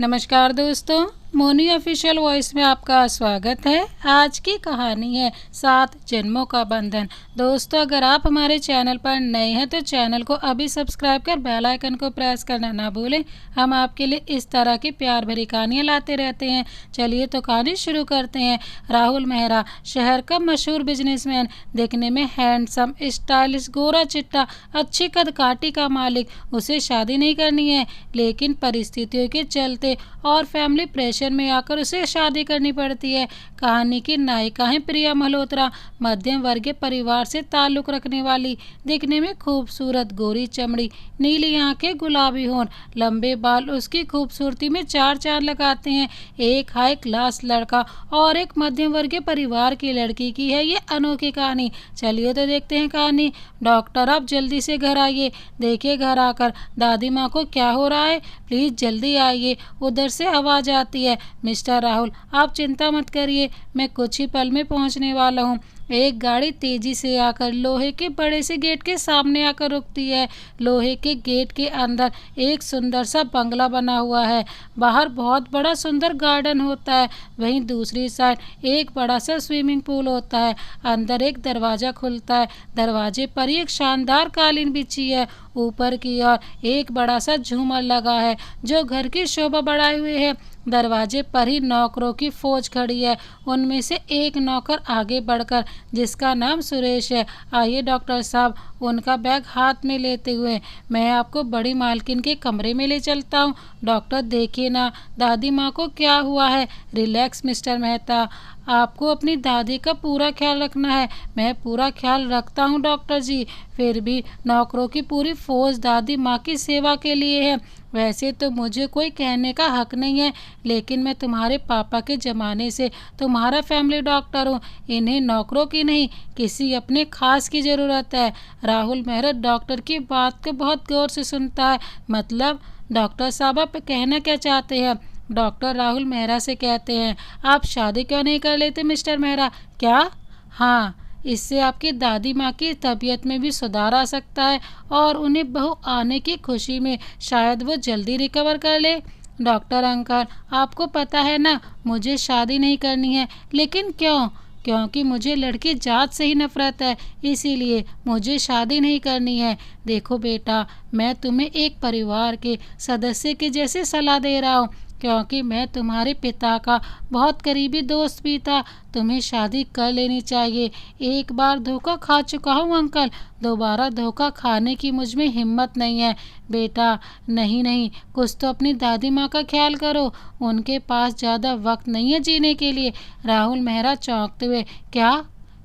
नमस्कार दोस्तों, Moni official voice में आपका स्वागत है। आज की कहानी है 7 जन्मों का बंधन। दोस्तों, अगर आप हमारे चैनल पर नए हैं तो चैनल को अभी सब्सक्राइब कर बेल आइकन को प्रेस करना ना भूलें। हम आपके लिए इस तरह की प्यार भरी कहानियाँ लाते रहते हैं। चलिए तो कहानी शुरू करते हैं। राहुल मेहरा शहर का मशहूर बिजनेसमैन, देखने में हैंडसम, स्टाइलिश, गोरा चिट्टा, अच्छी कद काठी का मालिक। उसे शादी नहीं करनी है, लेकिन परिस्थितियों के चलते और फैमिली प्रेशर में आकर उसे शादी करनी पड़ती है। कहानी की नायिका है प्रिया मल्होत्रा, मध्यम वर्गीय परिवार से ताल्लुक रखने वाली, दिखने में खूबसूरत, गोरी चमड़ी, नीली आंखें, गुलाबी होंठ, लंबे बाल उसकी खूबसूरती में चार चांद लगाते हैं। एक हाई क्लास लड़का और एक मध्यम वर्गीय परिवार की लड़की की है ये अनोखी कहानी। चलिए तो देखते हैं कहानी। डॉक्टर, आप जल्दी से घर आइए। देखिए, घर आकर दादी माँ को क्या हो रहा है, प्लीज जल्दी आइए। उधर से आवाज आती है, मिस्टर राहुल आप चिंता मत करिए, मैं कुछ ही पल में पहुंचने वाला हूं। एक गाड़ी तेजी से आकर लोहे के बड़े से गेट के सामने आकर रुकती है। लोहे के गेट के अंदर एक सुंदर सा बंगला बना हुआ है। बाहर बहुत बड़ा सुंदर गार्डन होता है, वहीं दूसरी साइड एक बड़ा सा स्विमिंग पूल होता है। अंदर एक दरवाजा खुलता है, दरवाजे पर एक शानदार कालीन बिछी है। ऊपर की ओर एक बड़ा सा झूमर लगा है जो घर की शोभा बढ़ाए हुए है। दरवाजे पर ही नौकरों की फौज खड़ी है। उनमें से एक नौकर आगे बढ़कर, जिसका नाम सुरेश है, आइए डॉक्टर साहब, उनका बैग हाथ में लेते हुए, मैं आपको बड़ी मालकिन के कमरे में ले चलता हूँ। डॉक्टर, देखिए ना, दादी माँ को क्या हुआ है। रिलैक्स मिस्टर मेहता, आपको अपनी दादी का पूरा ख्याल रखना है। मैं पूरा ख्याल रखता हूँ डॉक्टर जी। फिर भी नौकरों की पूरी फौज दादी माँ की सेवा के लिए है। वैसे तो मुझे कोई कहने का हक नहीं है, लेकिन मैं तुम्हारे पापा के ज़माने से तुम्हारा फैमिली डॉक्टर हूँ। इन्हें नौकरों की नहीं, किसी अपने खास की ज़रूरत है। राहुल मेहरा डॉक्टर की बात को बहुत गौर से सुनता है। मतलब डॉक्टर साहब, आप कहना क्या चाहते हैं? डॉक्टर राहुल मेहरा से कहते हैं, आप शादी क्यों नहीं कर लेते मिस्टर मेहरा? क्या? हाँ, इससे आपकी दादी माँ की तबीयत में भी सुधार आ सकता है और उन्हें बहू आने की खुशी में शायद वो जल्दी रिकवर कर ले। डॉक्टर अंकल, आपको पता है ना, मुझे शादी नहीं करनी है। लेकिन क्यों? क्योंकि मुझे लड़की जात से ही नफरत है, इसीलिए मुझे शादी नहीं करनी है। देखो बेटा, मैं तुम्हें एक परिवार के सदस्य के जैसे सलाह दे रहा हूँ, क्योंकि मैं तुम्हारे पिता का बहुत करीबी दोस्त भी था। तुम्हें शादी कर लेनी चाहिए। एक बार धोखा खा चुका हूँ अंकल, दोबारा धोखा खाने की मुझ में हिम्मत नहीं है। बेटा, नहीं नहीं, कुछ तो अपनी दादी माँ का ख्याल करो, उनके पास ज़्यादा वक्त नहीं है जीने के लिए। राहुल मेहरा चौंकते हुए, क्या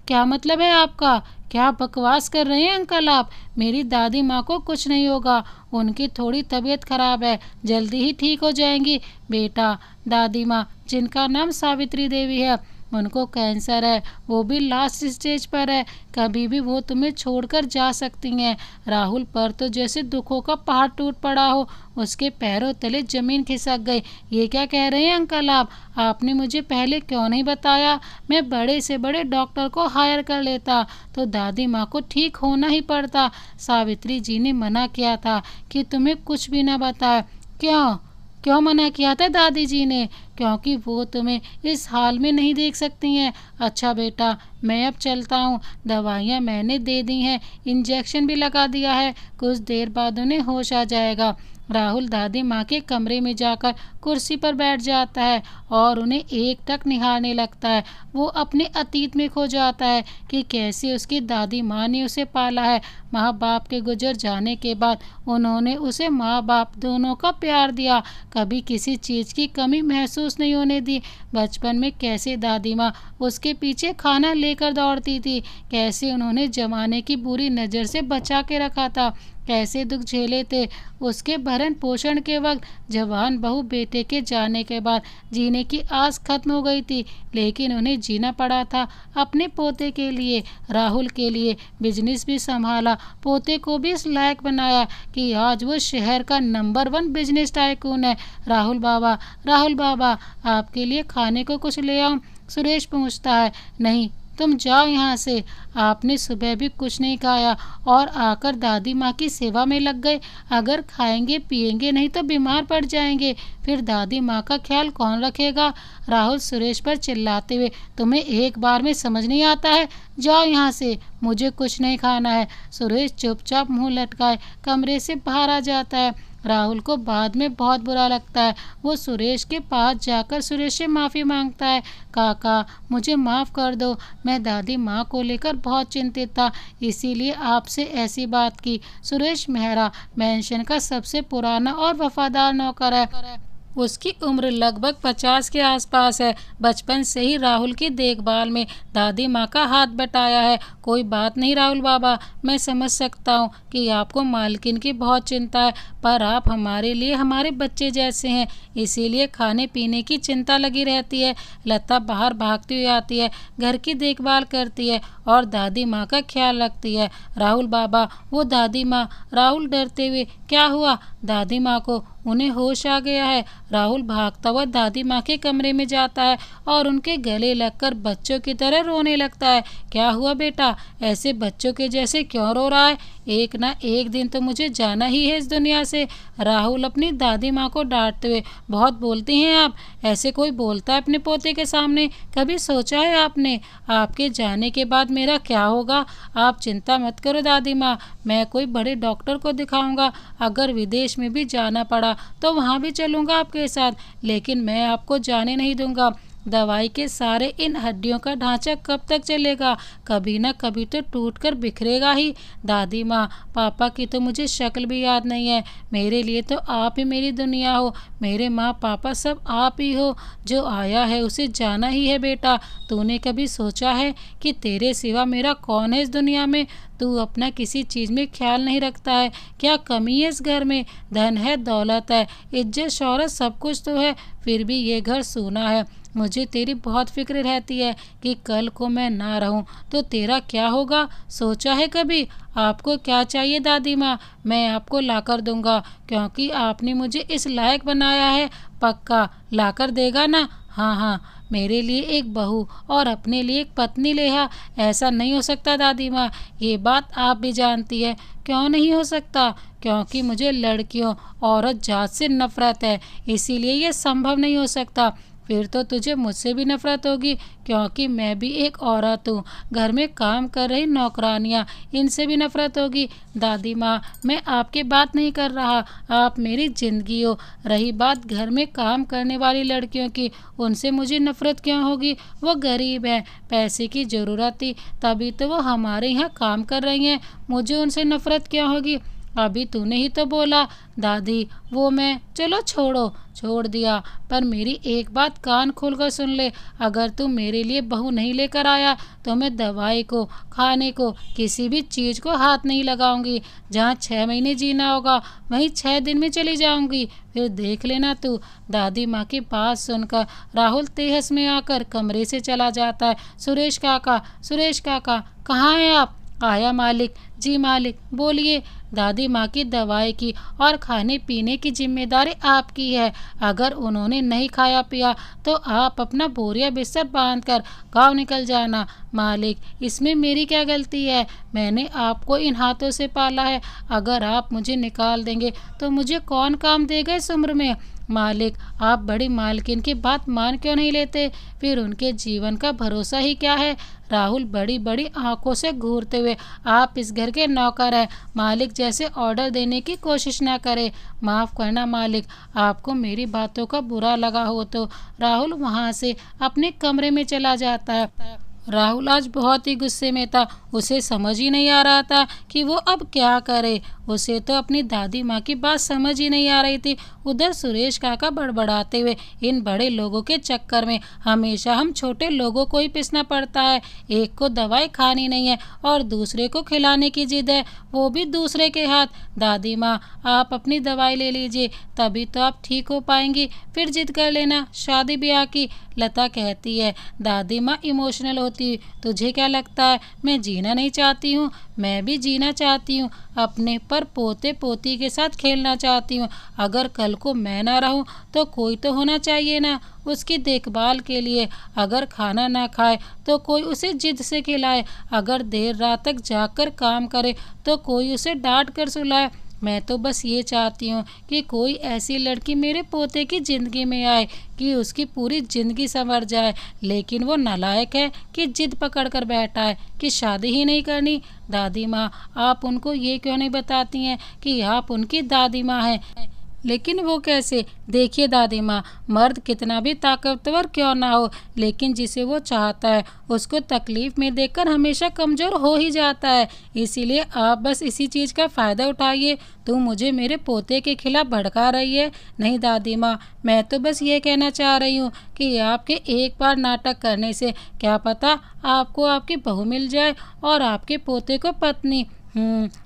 क्या मतलब है आपका? क्या बकवास कर रहे हैं अंकल आप? मेरी दादी माँ को कुछ नहीं होगा, उनकी थोड़ी तबीयत खराब है, जल्दी ही ठीक हो जाएंगी। बेटा, दादी माँ, जिनका नाम सावित्री देवी है, उनको कैंसर है, वो भी लास्ट स्टेज पर है। कभी भी वो तुम्हें छोड़कर जा सकती हैं। राहुल पर तो जैसे दुखों का पहाड़ टूट पड़ा हो, उसके पैरों तले जमीन खिसक गई। ये क्या कह रहे हैं अंकल आप? आपने मुझे पहले क्यों नहीं बताया? मैं बड़े से बड़े डॉक्टर को हायर कर लेता तो दादी माँ को ठीक होना ही पड़ता। सावित्री जी ने मना किया था कि तुम्हें कुछ भी ना बताए। क्यों? क्यों मना किया था दादी जी ने? क्योंकि वो तुम्हें इस हाल में नहीं देख सकती हैं। अच्छा बेटा, मैं अब चलता हूँ। दवाइयाँ मैंने दे दी हैं, इंजेक्शन भी लगा दिया है, कुछ देर बाद उन्हें होश आ जाएगा। राहुल दादी माँ के कमरे में जाकर कुर्सी पर बैठ जाता है और उन्हें एकटक निहारने लगता है। वो अपने अतीत में खो जाता है कि कैसे उसकी दादी माँ ने उसे पाला है। माँ बाप के गुजर जाने के बाद उन्होंने उसे माँ बाप दोनों का प्यार दिया, कभी किसी चीज़ की कमी महसूस नहीं होने दी। बचपन में कैसे दादी माँ उसके पीछे खाना लेकर दौड़ती थी, कैसे उन्होंने जमाने की बुरी नज़र से बचा के रखा था, कैसे दुख झेले थे उसके भरण पोषण के वक्त। जवान बहू बेटे के जाने के बाद जीने की आस खत्म हो गई थी, लेकिन उन्हें जीना पड़ा था अपने पोते के लिए, राहुल के लिए। बिजनेस भी संभाला, पोते को भी इस लायक बनाया कि आज वो शहर का नंबर 1 बिजनेस टाइकून है। राहुल बाबा, आपके लिए खाने को कुछ ले आऊं? सुरेश पूछता है। नहीं, तुम जाओ यहाँ से। आपने सुबह भी कुछ नहीं खाया और आकर दादी माँ की सेवा में लग गए। अगर खाएंगे पिएंगे नहीं तो बीमार पड़ जाएंगे, फिर दादी माँ का ख्याल कौन रखेगा? राहुल सुरेश पर चिल्लाते हुए, तुम्हें एक बार में समझ नहीं आता है? जाओ यहाँ से, मुझे कुछ नहीं खाना है। सुरेश चुपचाप मुंह लटकाए कमरे से बाहर आ जाता है। राहुल को बाद में बहुत बुरा लगता है। वो सुरेश के पास जाकर सुरेश से माफ़ी मांगता है। काका, मुझे माफ़ कर दो, मैं दादी माँ को लेकर बहुत चिंतित था, इसीलिए आपसे ऐसी बात की। सुरेश मेहरा मेंशन का सबसे पुराना और वफादार नौकर है। उसकी उम्र लगभग 50 के आसपास है। बचपन से ही राहुल की देखभाल में दादी माँ का हाथ बटाया है। कोई बात नहीं राहुल बाबा, मैं समझ सकता हूँ कि आपको मालकिन की बहुत चिंता है, पर आप हमारे लिए हमारे बच्चे जैसे हैं, इसीलिए खाने पीने की चिंता लगी रहती है। लता बाहर भागती हुई आती है, घर की देखभाल करती है और दादी माँ का ख्याल रखती है। राहुल बाबा, वो दादी माँ। राहुल डरते हुए, क्या हुआ? दादी माँ को उन्हें होश आ गया है। राहुल भागता हुआ दादी माँ के कमरे में जाता है और उनके गले लगकर बच्चों की तरह रोने लगता है। क्या हुआ बेटा, ऐसे बच्चों के जैसे क्यों रो रहा है? एक ना एक दिन तो मुझे जाना ही है इस दुनिया से। राहुल अपनी दादी माँ को डांटते हुए, बहुत बोलती हैं आप, ऐसे कोई बोलता है अपने पोते के सामने? कभी सोचा है आपने आपके जाने के बाद मेरा क्या होगा? आप चिंता मत करो दादी माँ, मैं कोई बड़े डॉक्टर को दिखाऊंगा। अगर विदेश में भी जाना पड़ा तो वहाँ भी चलूँगा आपके साथ, लेकिन मैं आपको जाने नहीं दूंगा। दवाई के सारे इन हड्डियों का ढांचा कब तक चलेगा? कभी ना कभी तो टूट कर बिखरेगा ही। दादी माँ, पापा की तो मुझे शक्ल भी याद नहीं है। मेरे लिए तो आप ही मेरी दुनिया हो, मेरे माँ पापा सब आप ही हो। जो आया है उसे जाना ही है बेटा। तूने कभी सोचा है कि तेरे सिवा मेरा कौन है इस दुनिया में? तू अपना किसी चीज़ में ख्याल नहीं रखता है। क्या कमी है इस घर में? धन है, दौलत है, इज्जत शौहरत सब कुछ तो है, फिर भी ये घर सूना है। मुझे तेरी बहुत फिक्र रहती है कि कल को मैं ना रहूं तो तेरा क्या होगा? सोचा है कभी? आपको क्या चाहिए दादी माँ, मैं आपको लाकर दूंगा, क्योंकि आपने मुझे इस लायक बनाया है। पक्का लाकर देगा ना? हाँ हाँ, मेरे लिए एक बहू और अपने लिए एक पत्नी ले आ। ऐसा नहीं हो सकता दादी माँ, ये बात आप भी जानती है। क्यों नहीं हो सकता? क्योंकि मुझे लड़कियों औरत जात से नफरत है, इसीलिए ये संभव नहीं हो सकता। फिर तो तुझे मुझसे भी नफरत होगी, क्योंकि मैं भी एक औरत हूँ। घर में काम कर रही नौकरानियाँ, इनसे भी नफरत होगी। दादी माँ, मैं आपकी बात नहीं कर रहा, आप मेरी ज़िंदगी हो। रही बात घर में काम करने वाली लड़कियों की, उनसे मुझे नफरत क्यों होगी? वो गरीब हैं, पैसे की ज़रूरत थी तभी तो वो हमारे यहाँ काम कर रही हैं, मुझे उनसे नफरत क्यों होगी? अभी तूने ही तो बोला दादी, वो मैं, चलो छोड़ो, छोड़ दिया, पर मेरी एक बात कान खोलकर सुन ले। अगर तू मेरे लिए बहू नहीं लेकर आया तो मैं दवाई को, खाने को, किसी भी चीज़ को हाथ नहीं लगाऊंगी। जहाँ 6 महीने जीना होगा वहीं 6 दिन में चली जाऊंगी, फिर देख लेना तू। दादी माँ की बात सुनकर राहुल तेहस में आकर कमरे से चला जाता है। सुरेश काका, सुरेश काका, कहाँ हैं आप? आया मालिक। जी मालिक, बोलिए। दादी माँ की दवाई की और खाने पीने की जिम्मेदारी आपकी है। अगर उन्होंने नहीं खाया पिया तो आप अपना बोरिया बिस्तर बांधकर गांव निकल जाना। मालिक, इसमें मेरी क्या गलती है? मैंने आपको इन हाथों से पाला है। अगर आप मुझे निकाल देंगे तो मुझे कौन काम देगा इस उम्र में? मालिक, आप बड़ी मालकिन की बात मान क्यों नहीं लेते? फिर उनके जीवन का भरोसा ही क्या है? राहुल बड़ी बड़ी आंखों से घूरते हुए, आप इस घर के नौकर हैं, मालिक जैसे ऑर्डर देने की कोशिश ना करें। माफ़ करना मालिक, आपको मेरी बातों का बुरा लगा हो तो। राहुल वहाँ से अपने कमरे में चला जाता है। राहुल आज बहुत ही गुस्से में था, उसे समझ ही नहीं आ रहा था कि वो अब क्या करे। उसे तो अपनी दादी माँ की बात समझ ही नहीं आ रही थी। उधर सुरेश काका बड़बड़ाते हुए, इन बड़े लोगों के चक्कर में हमेशा हम छोटे लोगों को ही पिसना पड़ता है। एक को दवाई खानी नहीं है और दूसरे को खिलाने की जिद है, वो भी दूसरे के हाथ। दादी माँ, आप अपनी दवाई ले लीजिए, तभी तो आप ठीक हो पाएंगी, फिर जिद कर लेना शादी ब्याह की। लता कहती है। दादी माँ इमोशनल होती होती। तुझे क्या लगता है मैं जीना नहीं चाहती हूँ? मैं भी जीना चाहती हूँ, अपने पर पोते पोती के साथ खेलना चाहती हूँ। अगर कल को मैं ना रहूँ तो कोई तो होना चाहिए ना उसकी देखभाल के लिए। अगर खाना ना खाए तो कोई उसे जिद से खिलाए। अगर देर रात तक जाकर काम करे तो कोई उसे डांट कर सुलाए। मैं तो बस ये चाहती हूँ कि कोई ऐसी लड़की मेरे पोते की ज़िंदगी में आए कि उसकी पूरी ज़िंदगी संवर जाए। लेकिन वो नालायक है कि जिद पकड़ कर बैठा है कि शादी ही नहीं करनी। दादी माँ, आप उनको ये क्यों नहीं बताती हैं कि आप उनकी दादी माँ हैं? लेकिन वो कैसे? देखिए दादी माँ, मर्द कितना भी ताकतवर क्यों ना हो, लेकिन जिसे वो चाहता है उसको तकलीफ़ में देखकर हमेशा कमज़ोर हो ही जाता है। इसीलिए आप बस इसी चीज़ का फ़ायदा उठाइए। तुम मुझे मेरे पोते के खिलाफ़ भड़का रही है। नहीं दादी माँ, मैं तो बस ये कहना चाह रही हूँ कि आपके एक बार नाटक करने से क्या पता आपको आपकी बहू मिल जाए और आपके पोते को पत्नी।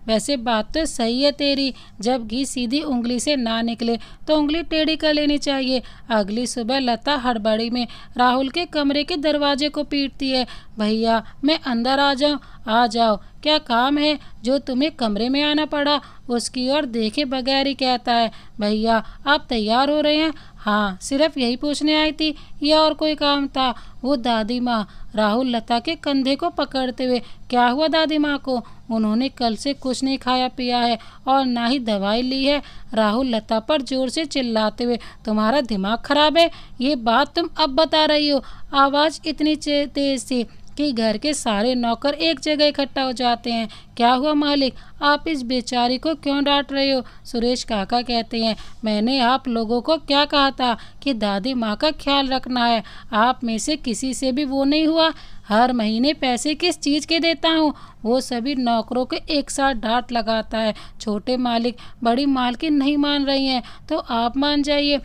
वैसे बात तो सही है तेरी। जब घी सीधी उंगली से ना निकले तो उंगली टेढ़ी कर लेनी चाहिए। अगली सुबह लता हड़बड़ी में राहुल के कमरे के दरवाजे को पीटती है। भैया, मैं अंदर आ जाऊं? आ जाओ, क्या काम है जो तुम्हें कमरे में आना पड़ा? उसकी ओर देखे बगैर ही कहता है। भैया, आप तैयार हो रहे हैं? हाँ, सिर्फ यही पूछने आई थी या और कोई काम था? वो दादी माँ, राहुल लता के कंधे को पकड़ते हुए। क्या हुआ दादी माँ को? उन्होंने कल से कुछ नहीं खाया पिया है और ना ही दवाई ली है। राहुल लता पर जोर से चिल्लाते हुए। तुम्हारा दिमाग खराब है? ये बात तुम अब बता रही हो? आवाज़ इतनी तेज थी कि घर के सारे नौकर एक जगह इकट्ठा हो जाते हैं। क्या हुआ मालिक, आप इस बेचारी को क्यों डांट रहे हो? सुरेश काका कहते हैं, मैंने आप लोगों को क्या कहा था कि दादी माँ का ख्याल रखना है? आप में से किसी से भी वो नहीं हुआ? हर महीने पैसे किस चीज़ के देता हूँ? वो सभी नौकरों के एक साथ डांट लगाता है। छोटे मालिक, बड़ी मालकिन नहीं मान रही हैं तो आप मान जाइए।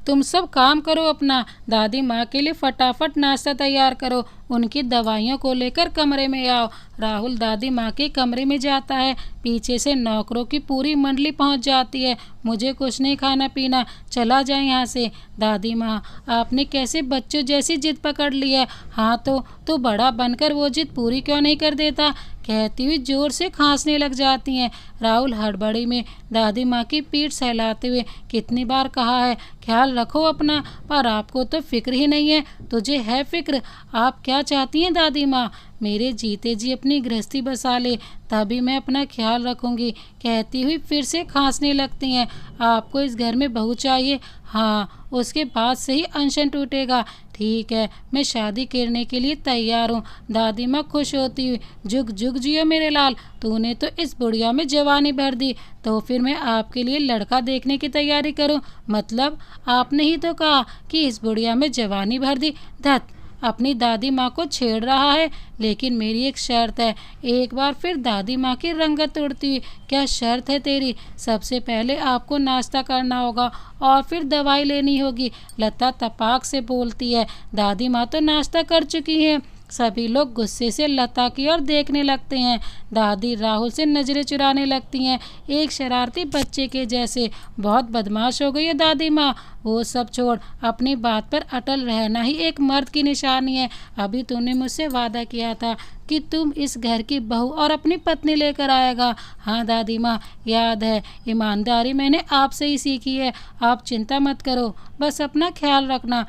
तुम सब काम करो अपना। दादी माँ के लिए फटाफट नाश्ता तैयार करो। उनकी दवाइयों को लेकर कमरे में आओ। राहुल दादी माँ के कमरे में जाता है। पीछे से नौकरों की पूरी मंडली पहुँच जाती है। मुझे कुछ नहीं खाना पीना, चला जाए यहाँ से। दादी माँ, आपने कैसे बच्चों जैसी जिद पकड़ ली है? हाँ तो बड़ा बनकर वो जिद पूरी क्यों नहीं कर देता? कहती हुई जोर से खांसने लग जाती हैं। राहुल हड़बड़ी में दादी माँ की पीठ सहलाते हुए। कितनी बार कहा है ख्याल रखो अपना, पर आपको तो फिक्र ही नहीं है। तुझे है फिक्र? आप क्या चाहती हैं दादी माँ? मेरे जीते जी अपनी गृहस्थी बसा ले, तभी मैं अपना ख्याल रखूंगी। कहती हुई फिर से खांसने लगती हैं। आपको इस घर में बहू चाहिए? हाँ, उसके बाद से ही अनशन टूटेगा। ठीक है, मैं शादी करने के लिए तैयार हूँ। दादी माँ खुश होती हुई। जुग जुग जियो मेरे लाल, तूने तो इस बुढ़िया में जवानी भर दी। तो फिर मैं आपके लिए लड़का देखने की तैयारी करूँ? मतलब आपने ही तो कहा कि इस बुढ़िया में जवानी भर दी। धत, अपनी दादी माँ को छेड़ रहा है। लेकिन मेरी एक शर्त है। एक बार फिर दादी माँ की रंगत उड़ती हुई। क्या शर्त है तेरी? सबसे पहले आपको नाश्ता करना होगा और फिर दवाई लेनी होगी। लता तपाक से बोलती है। दादी माँ तो नाश्ता कर चुकी है। सभी लोग गुस्से से लता की ओर देखने लगते हैं। दादी राहुल से नजरें चुराने लगती हैं, एक शरारती बच्चे के जैसे। बहुत बदमाश हो गई है दादी माँ। वो सब छोड़, अपनी बात पर अटल रहना ही एक मर्द की निशानी है। अभी तूने मुझसे वादा किया था कि तुम इस घर की बहू और अपनी पत्नी लेकर आएगा। हाँ दादी माँ, याद है। ईमानदारी मैंने आपसे ही सीखी है। आप चिंता मत करो, बस अपना ख्याल रखना।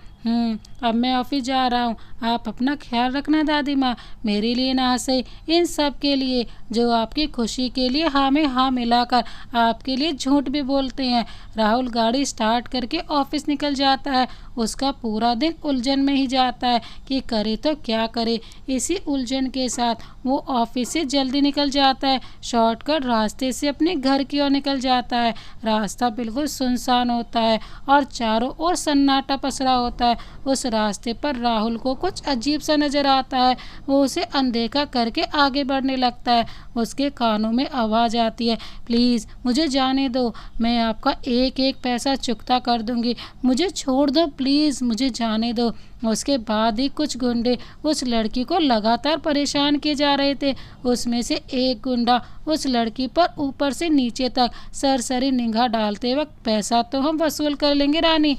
अब मैं ऑफिस जा रहा हूँ। आप अपना ख्याल रखना दादी माँ। मेरे लिए ना हंसे, इन सब के लिए जो आपकी खुशी के लिए हाँ में हाँ मिलाकर आपके लिए झूठ भी बोलते हैं। राहुल गाड़ी स्टार्ट करके ऑफिस निकल जाता है। उसका पूरा दिन उलझन में ही जाता है कि करे तो क्या करे। इसी उलझन के साथ वो ऑफिस से जल्दी निकल जाता है। शॉर्टकट रास्ते से अपने घर की ओर निकल जाता है। रास्ता बिल्कुल सुनसान होता है और चारों ओर सन्नाटा पसरा होता है। उस रास्ते पर राहुल को कुछ अजीब सा नजर आता है। वो उसे अनदेखा करके आगे बढ़ने लगता है। उसके कानों में आवाज़ आती है, प्लीज़ मुझे जाने दो, मैं आपका एक एक पैसा चुकता कर दूंगी, मुझे छोड़ दो प्लीज़, मुझे जाने दो। उसके बाद ही कुछ गुंडे उस लड़की को लगातार परेशान किए जा रहे थे। उसमें से एक गुंडा उस लड़की पर ऊपर से नीचे तक सरसरी निगाह डालते वक्त, पैसा तो हम वसूल कर लेंगे रानी,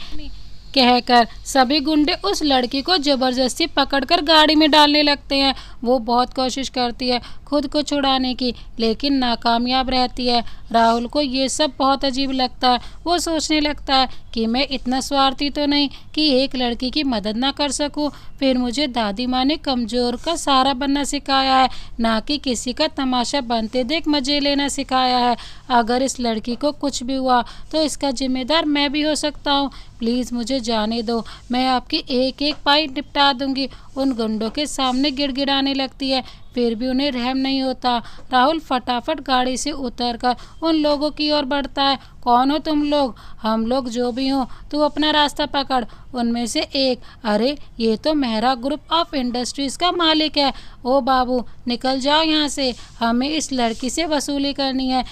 कहकर सभी गुंडे उस लड़की को जबरदस्ती पकड़कर गाड़ी में डालने लगते हैं। वो बहुत कोशिश करती है खुद को छुड़ाने की, लेकिन नाकामयाब रहती है। राहुल को ये सब बहुत अजीब लगता है। वो सोचने लगता है कि मैं इतना स्वार्थी तो नहीं कि एक लड़की की मदद ना कर सकूं। फिर मुझे दादी माँ ने कमज़ोर का सहारा बनना सिखाया है, ना कि किसी का तमाशा बनते देख मज़े लेना सिखाया है। अगर इस लड़की को कुछ भी हुआ तो इसका जिम्मेदार मैं भी हो सकता हूँ। प्लीज़ मुझे जाने दो, मैं आपकी एक एक पाई निपटा दूंगी। उन गुंडों के सामने गिड़गिड़ाने लगती है, फिर भी उन्हें रहम नहीं होता। राहुल फटाफट गाड़ी से उतरकर उन लोगों की ओर बढ़ता है। कौन हो तुम लोग? हम लोग जो भी हों, तू अपना रास्ता पकड़। उनमें से एक, अरे ये तो मेहरा ग्रुप ऑफ इंडस्ट्रीज़ का मालिक है। ओ बाबू, निकल जाओ यहाँ से, हमें इस लड़की से वसूली करनी है,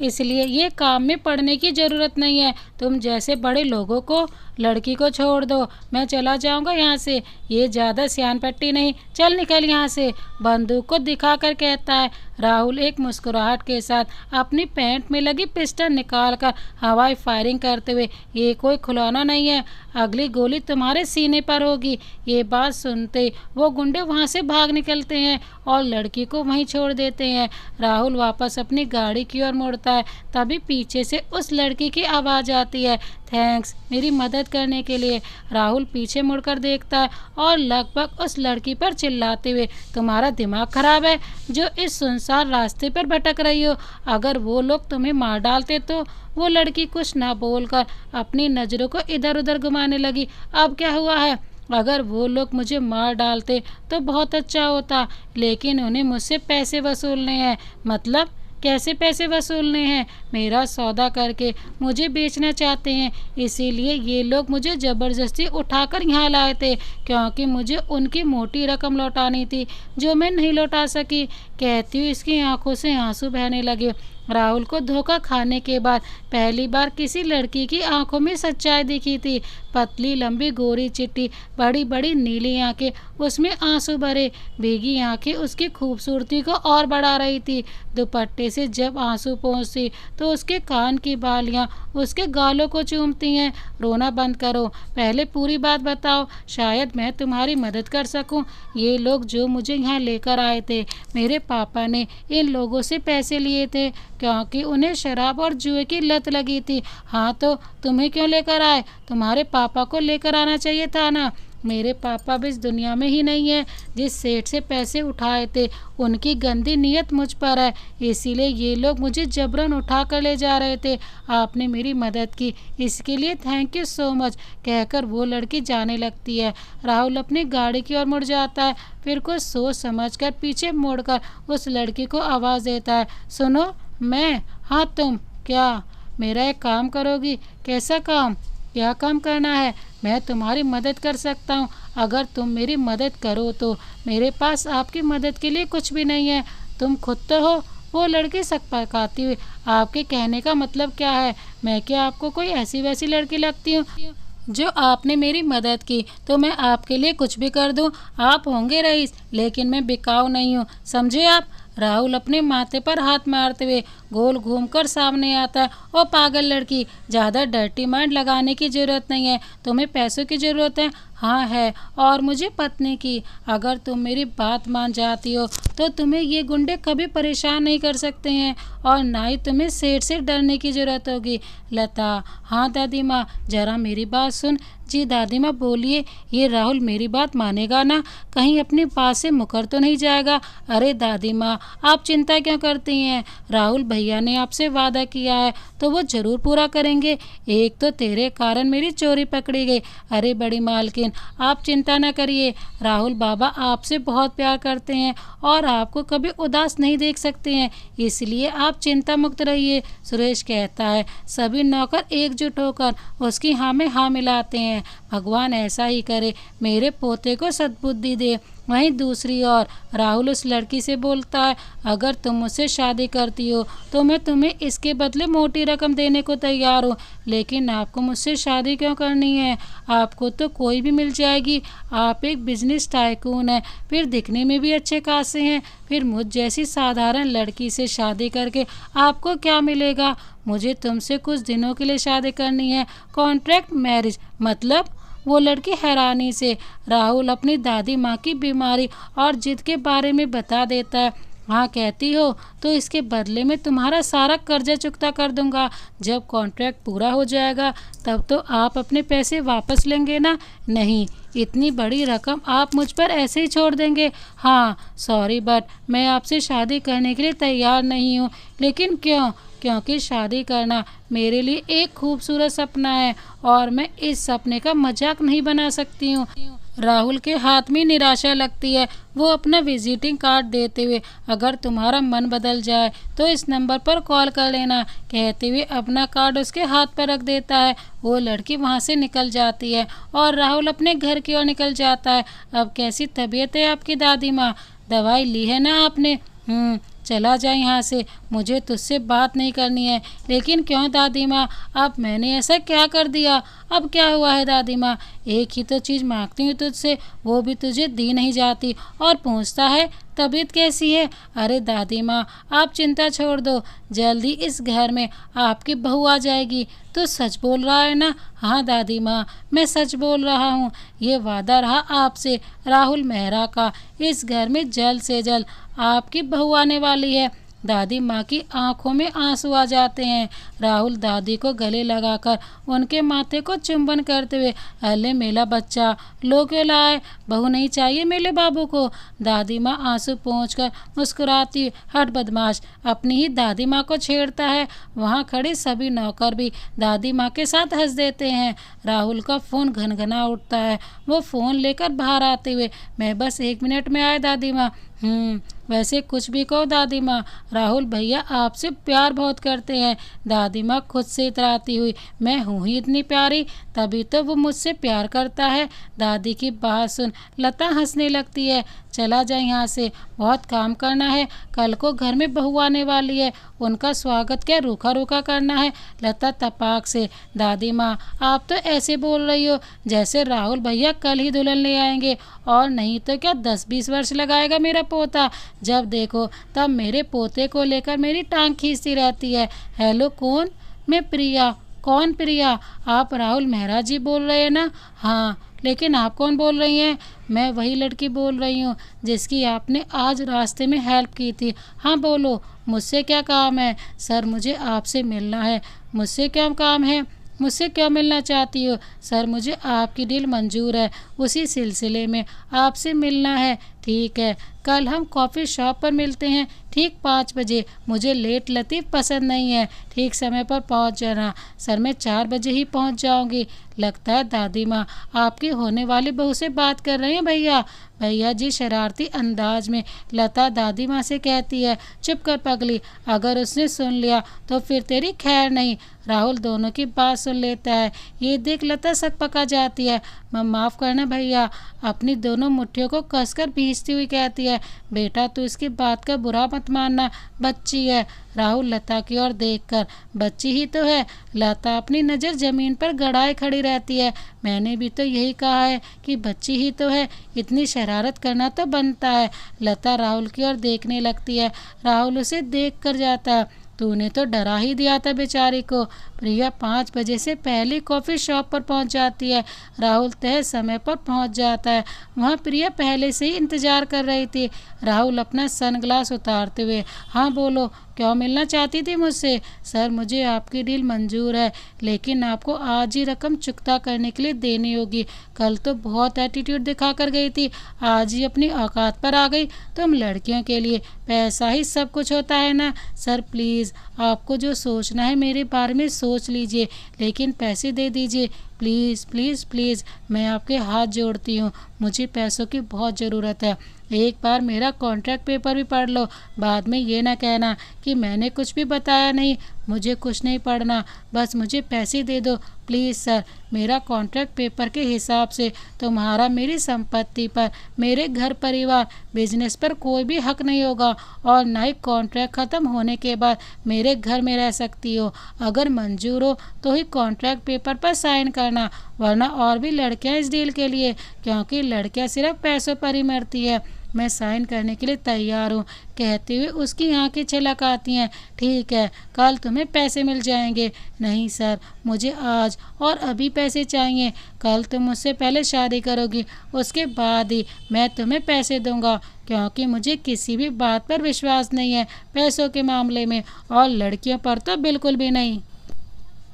इसलिए ये काम में पड़ने की ज़रूरत नहीं है। तुम जैसे बड़े लोगों को लड़की को छोड़ दो, मैं चला जाऊंगा यहाँ से। ये ज़्यादा सियान पट्टी नहीं, चल निकल यहाँ से, बंदूक को दिखाकर कहता है। राहुल एक मुस्कुराहट के साथ अपनी पैंट में लगी पिस्टल निकालकर हवाई फायरिंग करते हुए, ये कोई खिलौना नहीं है, अगली गोली तुम्हारे सीने पर होगी। ये बात सुनते वो गुंडे वहाँ से भाग निकलते हैं और लड़की को वहीं छोड़ देते हैं। राहुल वापस अपनी गाड़ी की ओर मुड़ता है, तभी पीछे से उस लड़की की आवाज़ आती है, थैंक्स मेरी मदद करने के लिए। राहुल पीछे मुड़कर देखता है और लगभग उस लड़की पर चिल्लाते हुए, तुम्हारा दिमाग खराब है जो इस सुनसान रास्ते पर भटक रही हो? अगर वो लोग तुम्हें मार डालते तो? वो लड़की कुछ ना बोलकर अपनी नज़रों को इधर उधर घुमाने लगी। अब क्या हुआ है? अगर वो लोग मुझे मार डालते तो बहुत अच्छा होता, लेकिन उन्हें मुझसे पैसे वसूलने हैं। मतलब कैसे पैसे वसूलने हैं? मेरा सौदा करके मुझे बेचना चाहते हैं, इसीलिए ये लोग मुझे ज़बरदस्ती उठाकर यहाँ लाए थे, क्योंकि मुझे उनकी मोटी रकम लौटानी थी जो मैं नहीं लौटा सकी। कहती हूँ इसकी आंखों से आंसू बहने लगे। राहुल को धोखा खाने के बाद पहली बार किसी लड़की की आंखों में सच्चाई दिखी थी। पतली लंबी गोरी चिट्टी, बड़ी बड़ी नीली आंखें, उसमें आंसू भरे। भीगी आंखें उसकी खूबसूरती को और बढ़ा रही थी। दुपट्टे से जब आंसू पहुँचती तो उसके कान की बालियाँ उसके गालों को चूमती हैं। रोना बंद करो, पहले पूरी बात बताओ, शायद मैं तुम्हारी मदद कर सकूं। ये लोग जो मुझे यहाँ लेकर आए थे, मेरे पापा ने इन लोगों से पैसे लिए थे क्योंकि उन्हें शराब और जुए की लत लगी थी। हाँ तो तुम्हें क्यों लेकर आए? तुम्हारे पापा को लेकर आना चाहिए था ना। मेरे पापा भी इस दुनिया में ही नहीं है। जिस सेठ से पैसे उठाए थे उनकी गंदी नीयत मुझ पर है, इसीलिए ये लोग मुझे जबरन उठा कर ले जा रहे थे। आपने मेरी मदद की, इसके लिए थैंक यू सो मच, कहकर वो लड़की जाने लगती है। राहुल अपनी गाड़ी की ओर मुड़ जाता है, फिर कुछ सोच समझकर पीछे मुड़कर उस लड़की को आवाज़ देता है, सुनो मैं। हाँ तुम, क्या मेरा एक काम करोगी? कैसा काम? क्या काम करना है? मैं तुम्हारी मदद कर सकता हूँ। अगर तुम मेरी मदद करो तो मेरे पास आपकी मदद के लिए कुछ भी नहीं है। तुम खुद तो हो। वो लड़की सकपकाती हुई, आपके कहने का मतलब क्या है? मैं क्या आपको कोई ऐसी वैसी लड़की लगती हूँ जो आपने मेरी मदद की तो मैं आपके लिए कुछ भी कर दूं? आप होंगे रईस, लेकिन मैं बिकाऊ नहीं हूँ, समझे आप? राहुल अपने माथे पर हाथ मारते हुए गोल घूमकर सामने आता है। ओ पागल लड़की, ज़्यादा डर्टी माइंड लगाने की ज़रूरत नहीं है। तुम्हें पैसों की ज़रूरत है? हाँ है, और मुझे पत्नी की। अगर तुम मेरी बात मान जाती हो तो तुम्हें ये गुंडे कभी परेशान नहीं कर सकते हैं और ना ही तुम्हें सेठ से डरने की ज़रूरत होगी। लता, हाँ दादी माँ, ज़रा मेरी बात सुन। जी दादी माँ बोलिए। ये राहुल मेरी बात मानेगा ना? कहीं अपनी बात से मुकर तो नहीं जाएगा? अरे दादी माँ, आप चिंता क्यों करती हैं? राहुल भैया ने आपसे वादा किया है तो वो ज़रूर पूरा करेंगे। एक तो तेरे कारण मेरी चोरी पकड़ी गई। अरे बड़ी मालकिन, आप चिंता न करिए, राहुल बाबा आपसे बहुत प्यार करते हैं और आपको कभी उदास नहीं देख सकते हैं, इसलिए आप चिंता मुक्त रहिए। सुरेश कहता है। सभी नौकर एकजुट होकर उसकी हाँ में हाँ मिलाते हैं। भगवान ऐसा ही करे, मेरे पोते को सद्बुद्धि दे। वहीं दूसरी ओर राहुल उस लड़की से बोलता है, अगर तुम मुझसे शादी करती हो तो मैं तुम्हें इसके बदले मोटी रकम देने को तैयार हूँ, लेकिन आपको मुझसे शादी क्यों करनी है? आपको तो कोई भी मिल जाएगी। आप एक बिजनेस टाइकून हैं, फिर दिखने में भी अच्छे खासे हैं। फिर मुझ जैसी साधारण लड़की से शादी करके आपको क्या मिलेगा? मुझे तुमसे कुछ दिनों के लिए शादी करनी है, कॉन्ट्रैक्ट मैरिज। मतलब वो लड़की हैरानी से राहुल अपनी दादी माँ की बीमारी और जिद के बारे में बता देता है। हाँ कहती हो तो इसके बदले में तुम्हारा सारा कर्जा चुकता कर दूंगा। जब कॉन्ट्रैक्ट पूरा हो जाएगा तब तो आप अपने पैसे वापस लेंगे ना? नहीं, इतनी बड़ी रकम आप मुझ पर ऐसे ही छोड़ देंगे? हाँ सॉरी बट मैं आपसे शादी करने के लिए तैयार नहीं हूँ। लेकिन क्यों? क्योंकि शादी करना मेरे लिए एक खूबसूरत सपना है और मैं इस सपने का मजाक नहीं बना सकती हूँ। राहुल के हाथ में निराशा लगती है। वो अपना विजिटिंग कार्ड देते हुए, अगर तुम्हारा मन बदल जाए तो इस नंबर पर कॉल कर लेना, कहते हुए अपना कार्ड उसके हाथ पर रख देता है। वो लड़की वहाँ से निकल जाती है और राहुल अपने घर की ओर निकल जाता है। अब कैसी तबीयत है आपकी दादी माँ? दवाई ली है ना आपने? चला जाए यहाँ से, मुझे तुझसे बात नहीं करनी है। लेकिन क्यों दादी माँ, अब मैंने ऐसा क्या कर दिया? अब क्या हुआ है दादी माँ? एक ही तो चीज़ मांगती हूँ तुझसे, वो भी तुझे दी नहीं जाती और पूछता है तबीयत कैसी है? अरे दादी माँ आप चिंता छोड़ दो, जल्दी इस घर में आपकी बहू आ जाएगी। तो सच बोल रहा है ना? हाँ दादी माँ मैं सच बोल रहा हूँ। ये वादा रहा आपसे राहुल मेहरा का, इस घर में जल्द से जल्द आपकी बहू आने वाली है। दादी माँ की आंखों में आंसू आ जाते हैं। राहुल दादी को गले लगाकर उनके माथे को चुंबन करते हुए, अले मेला बच्चा लो क्यों लाए, बहू नहीं चाहिए मेरे बाबू को? दादी माँ आंसू पोंछकर मुस्कुराती हुई, हट बदमाश, अपनी ही दादी माँ को छेड़ता है। वहाँ खड़े सभी नौकर भी दादी माँ के साथ हंस देते हैं। राहुल का फ़ोन घनघना उठता है। वो फ़ोन लेकर बाहर आते हुए, मैं बस 1 मिनट में आए दादी माँ। वैसे कुछ भी कहो दादी माँ, राहुल भैया आपसे प्यार बहुत करते हैं। दादी माँ खुद से इतराती हुई, मैं हूँ ही इतनी प्यारी, तभी तो वो मुझसे प्यार करता है। दादी की बात सुन लता हंसने लगती है। चला जाए यहाँ से, बहुत काम करना है, कल को घर में बहू आने वाली है, उनका स्वागत क्या रूखा रूखा करना है। लता तपाक से, दादी माँ आप तो ऐसे बोल रही हो जैसे राहुल भैया कल ही दुल्हन ले आएंगे, और नहीं तो क्या 10-20 वर्ष लगाएगा मेरा पोता। जब देखो तब मेरे पोते को लेकर मेरी टांग खींचती रहती है। हेलो कौन? मैं प्रिया। कौन प्रिया? आप राहुल मेहरा जी बोल रहे हैं ना? हाँ, लेकिन आप कौन बोल रही हैं? मैं वही लड़की बोल रही हूँ जिसकी आपने आज रास्ते में हेल्प की थी। हाँ बोलो, मुझसे क्या काम है? सर मुझे आपसे मिलना है। मुझसे क्या काम है? मुझसे क्या मिलना चाहती हो? सर मुझे आपकी डील मंजूर है, उसी सिलसिले में आपसे मिलना है। ठीक है, कल हम कॉफ़ी शॉप पर मिलते हैं ठीक 5 बजे। मुझे लेट लतीफ़ पसंद नहीं है, ठीक समय पर पहुंच जाना। सर मैं 4 बजे ही पहुंच जाऊंगी। लगता है दादी माँ आपकी होने वाली बहू से बात कर रहे हैं भैया। भैया जी शरारती अंदाज में लता दादी माँ से कहती है, चुप कर पगली, अगर उसने सुन लिया तो फिर तेरी खैर नहीं। राहुल दोनों की बात सुन लेता है। ये देख लता सकपका जाती है। माफ़ करना भैया, अपनी दोनों मुट्ठियों को कसकर भींचती हुई कहती है, बेटा तू इसकी बात का बुरा मत मानना, बच्ची है। राहुल लता की ओर देखकर, बच्ची ही तो है। लता अपनी नज़र ज़मीन पर गड़ाए खड़ी रहती है। मैंने भी तो यही कहा है कि बच्ची ही तो है, इतनी शरारत करना तो बनता है। लता राहुल की ओर देखने लगती है। राहुल उसे देख कर जाता है। तूने तो डरा ही दिया था बेचारी को। प्रिया 5 बजे से पहले कॉफ़ी शॉप पर पहुंच जाती है। राहुल तय समय पर पहुंच जाता है। वहां प्रिया पहले से ही इंतज़ार कर रही थी। राहुल अपना सनग्लास उतारते हुए, हाँ बोलो, क्यों मिलना चाहती थी मुझसे? सर मुझे आपकी डील मंजूर है, लेकिन आपको आज ही रकम चुकता करने के लिए देनी होगी। कल तो बहुत एटीट्यूड दिखा कर गई थी, आज ही अपनी औकात पर आ गई। तुम लड़कियों के लिए पैसा ही सब कुछ होता है ना। सर प्लीज़ आपको जो सोचना है मेरे बारे में सोच लीजिए, लेकिन पैसे दे दीजिए प्लीज़ प्लीज़ प्लीज़। मैं आपके हाथ जोड़ती हूँ, मुझे पैसों की बहुत ज़रूरत है। एक बार मेरा कॉन्ट्रैक्ट पेपर भी पढ़ लो, बाद में ये ना कहना कि मैंने कुछ भी बताया नहीं। मुझे कुछ नहीं पढ़ना, बस मुझे पैसे दे दो प्लीज़ सर। मेरा कॉन्ट्रैक्ट पेपर के हिसाब से तुम्हारा मेरी संपत्ति पर, मेरे घर परिवार, बिजनेस पर कोई भी हक नहीं होगा, और ना ही कॉन्ट्रैक्ट ख़त्म होने के बाद मेरे घर में रह सकती हो। अगर मंजूर हो तो ही कॉन्ट्रैक्ट पेपर पर साइन करना, वरना और भी लड़कियां इस डील के लिए, क्योंकि लड़कियां सिर्फ पैसों पर ही मरती है। मैं साइन करने के लिए तैयार हूँ, कहते हुए उसकी आंखें छलक आती हैं। ठीक है, कल तुम्हें पैसे मिल जाएंगे। नहीं सर, मुझे आज और अभी पैसे चाहिए। कल तुम मुझसे पहले शादी करोगी, उसके बाद ही मैं तुम्हें पैसे दूंगा, क्योंकि मुझे किसी भी बात पर विश्वास नहीं है, पैसों के मामले में, और लड़कियों पर तो बिल्कुल भी नहीं।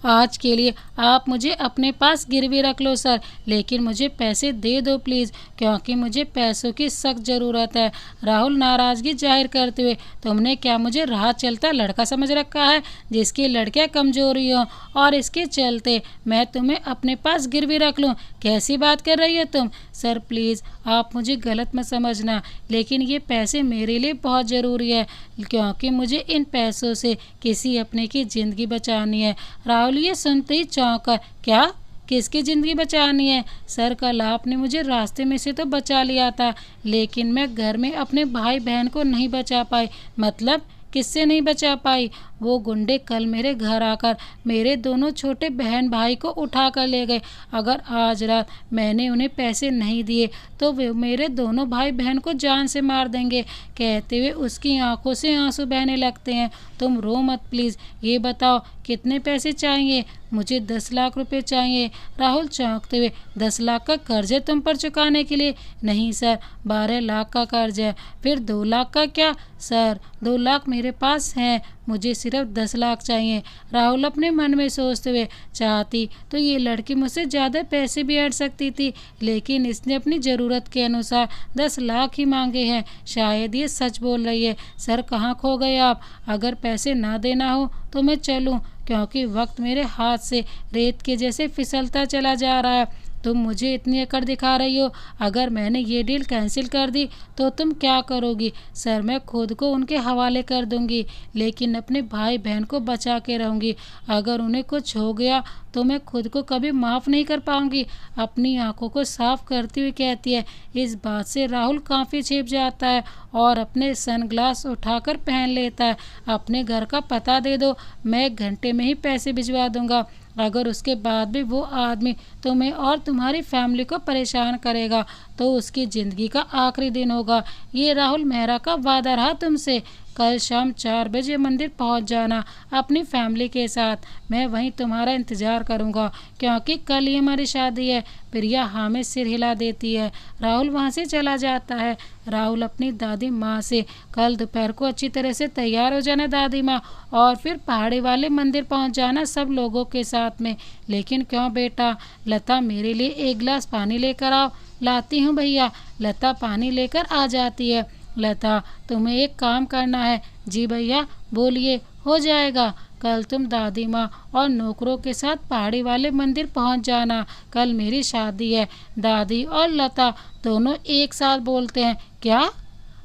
आज के लिए आप मुझे अपने पास गिरवी रख लो सर, लेकिन मुझे पैसे दे दो प्लीज़, क्योंकि मुझे पैसों की सख्त ज़रूरत है। राहुल नाराज़गी जाहिर करते हुए, तुमने क्या मुझे राह चलता लड़का समझ रखा है, जिसकी लड़कियां कमज़ोरी हों, और इसके चलते मैं तुम्हें अपने पास गिरवी रख लूँ? कैसी बात कर रही हो तुम? सर प्लीज़, आप मुझे गलत मत समझना, लेकिन ये पैसे मेरे लिए बहुत ज़रूरी है, क्योंकि मुझे इन पैसों से किसी अपने की ज़िंदगी बचानी है। राहुल ये सुनते ही चौंका। क्या? किसकी ज़िंदगी बचानी है? सर, कल आपने मुझे रास्ते में से तो बचा लिया था, लेकिन मैं घर में अपने भाई बहन को नहीं बचा पाई। मतलब किससे नहीं बचा पाई? वो गुंडे कल मेरे घर आकर मेरे दोनों छोटे बहन भाई को उठा कर ले गए। अगर आज रात मैंने उन्हें पैसे नहीं दिए तो वे मेरे दोनों भाई बहन को जान से मार देंगे। कहते हुए उसकी आंखों से आंसू बहने लगते हैं। तुम रो मत प्लीज़, ये बताओ कितने पैसे चाहिए? मुझे 10 लाख रुपए चाहिए। राहुल चौंकते हुए, 10 लाख का कर्ज है तुम पर चुकाने के लिए? नहीं सर, 12 लाख का कर्ज है। फिर 2 लाख का क्या? सर, 2 लाख मेरे पास हैं, मुझे सिर्फ 10 लाख चाहिए। राहुल अपने मन में सोचते हुए, चाहती तो ये लड़की मुझसे ज़्यादा पैसे भी ऐड सकती थी, लेकिन इसने अपनी ज़रूरत के अनुसार 10 लाख ही मांगे हैं। शायद ये सच बोल रही है। सर, कहाँ खो गए आप? अगर पैसे ना देना हो तो मैं चलूँ, क्योंकि वक्त मेरे हाथ से रेत के जैसे फिसलता चला जा रहा है। तुम मुझे इतनी अकड़ दिखा रही हो। अगर मैंने ये डील कैंसिल कर दी तो तुम क्या करोगी? सर, मैं खुद को उनके हवाले कर दूंगी, लेकिन अपने भाई बहन को बचा के रहूंगी। अगर उन्हें कुछ हो गया तो मैं खुद को कभी माफ़ नहीं कर पाऊंगी। अपनी आंखों को साफ करती हुई कहती है। इस बात से राहुल काफ़ी छिप जाता है और अपने सनग्लास उठाकर पहन लेता है। अपने घर का पता दे दो, मैं 1 घंटे में ही पैसे भिजवा दूंगा। अगर उसके बाद भी वो आदमी तुम्हें और तुम्हारी फैमिली को परेशान करेगा तो उसकी ज़िंदगी का आखिरी दिन होगा। ये राहुल मेहरा का वादा रहा तुमसे। कल शाम 4 बजे मंदिर पहुंच जाना अपनी फैमिली के साथ। मैं वहीं तुम्हारा इंतज़ार करूंगा, क्योंकि कल ही हमारी शादी है। प्रिया हाँ में सिर हिला देती है। राहुल वहां से चला जाता है। राहुल अपनी दादी माँ से, कल दोपहर को अच्छी तरह से तैयार हो जाना दादी माँ, और फिर पहाड़ी वाले मंदिर पहुंच जाना सब लोगों के साथ में। लेकिन क्यों बेटा? लता, मेरे लिए 1 गिलास पानी लेकर आओ। लाती हूँ भैया। लता पानी लेकर आ जाती है। लता, तुम्हें एक काम करना है। जी भैया, बोलिए। हो जाएगा। कल तुम दादी माँ और नौकरों के साथ पहाड़ी वाले मंदिर पहुँच जाना। कल मेरी शादी है। दादी और लता दोनों एक साथ बोलते हैं। क्या?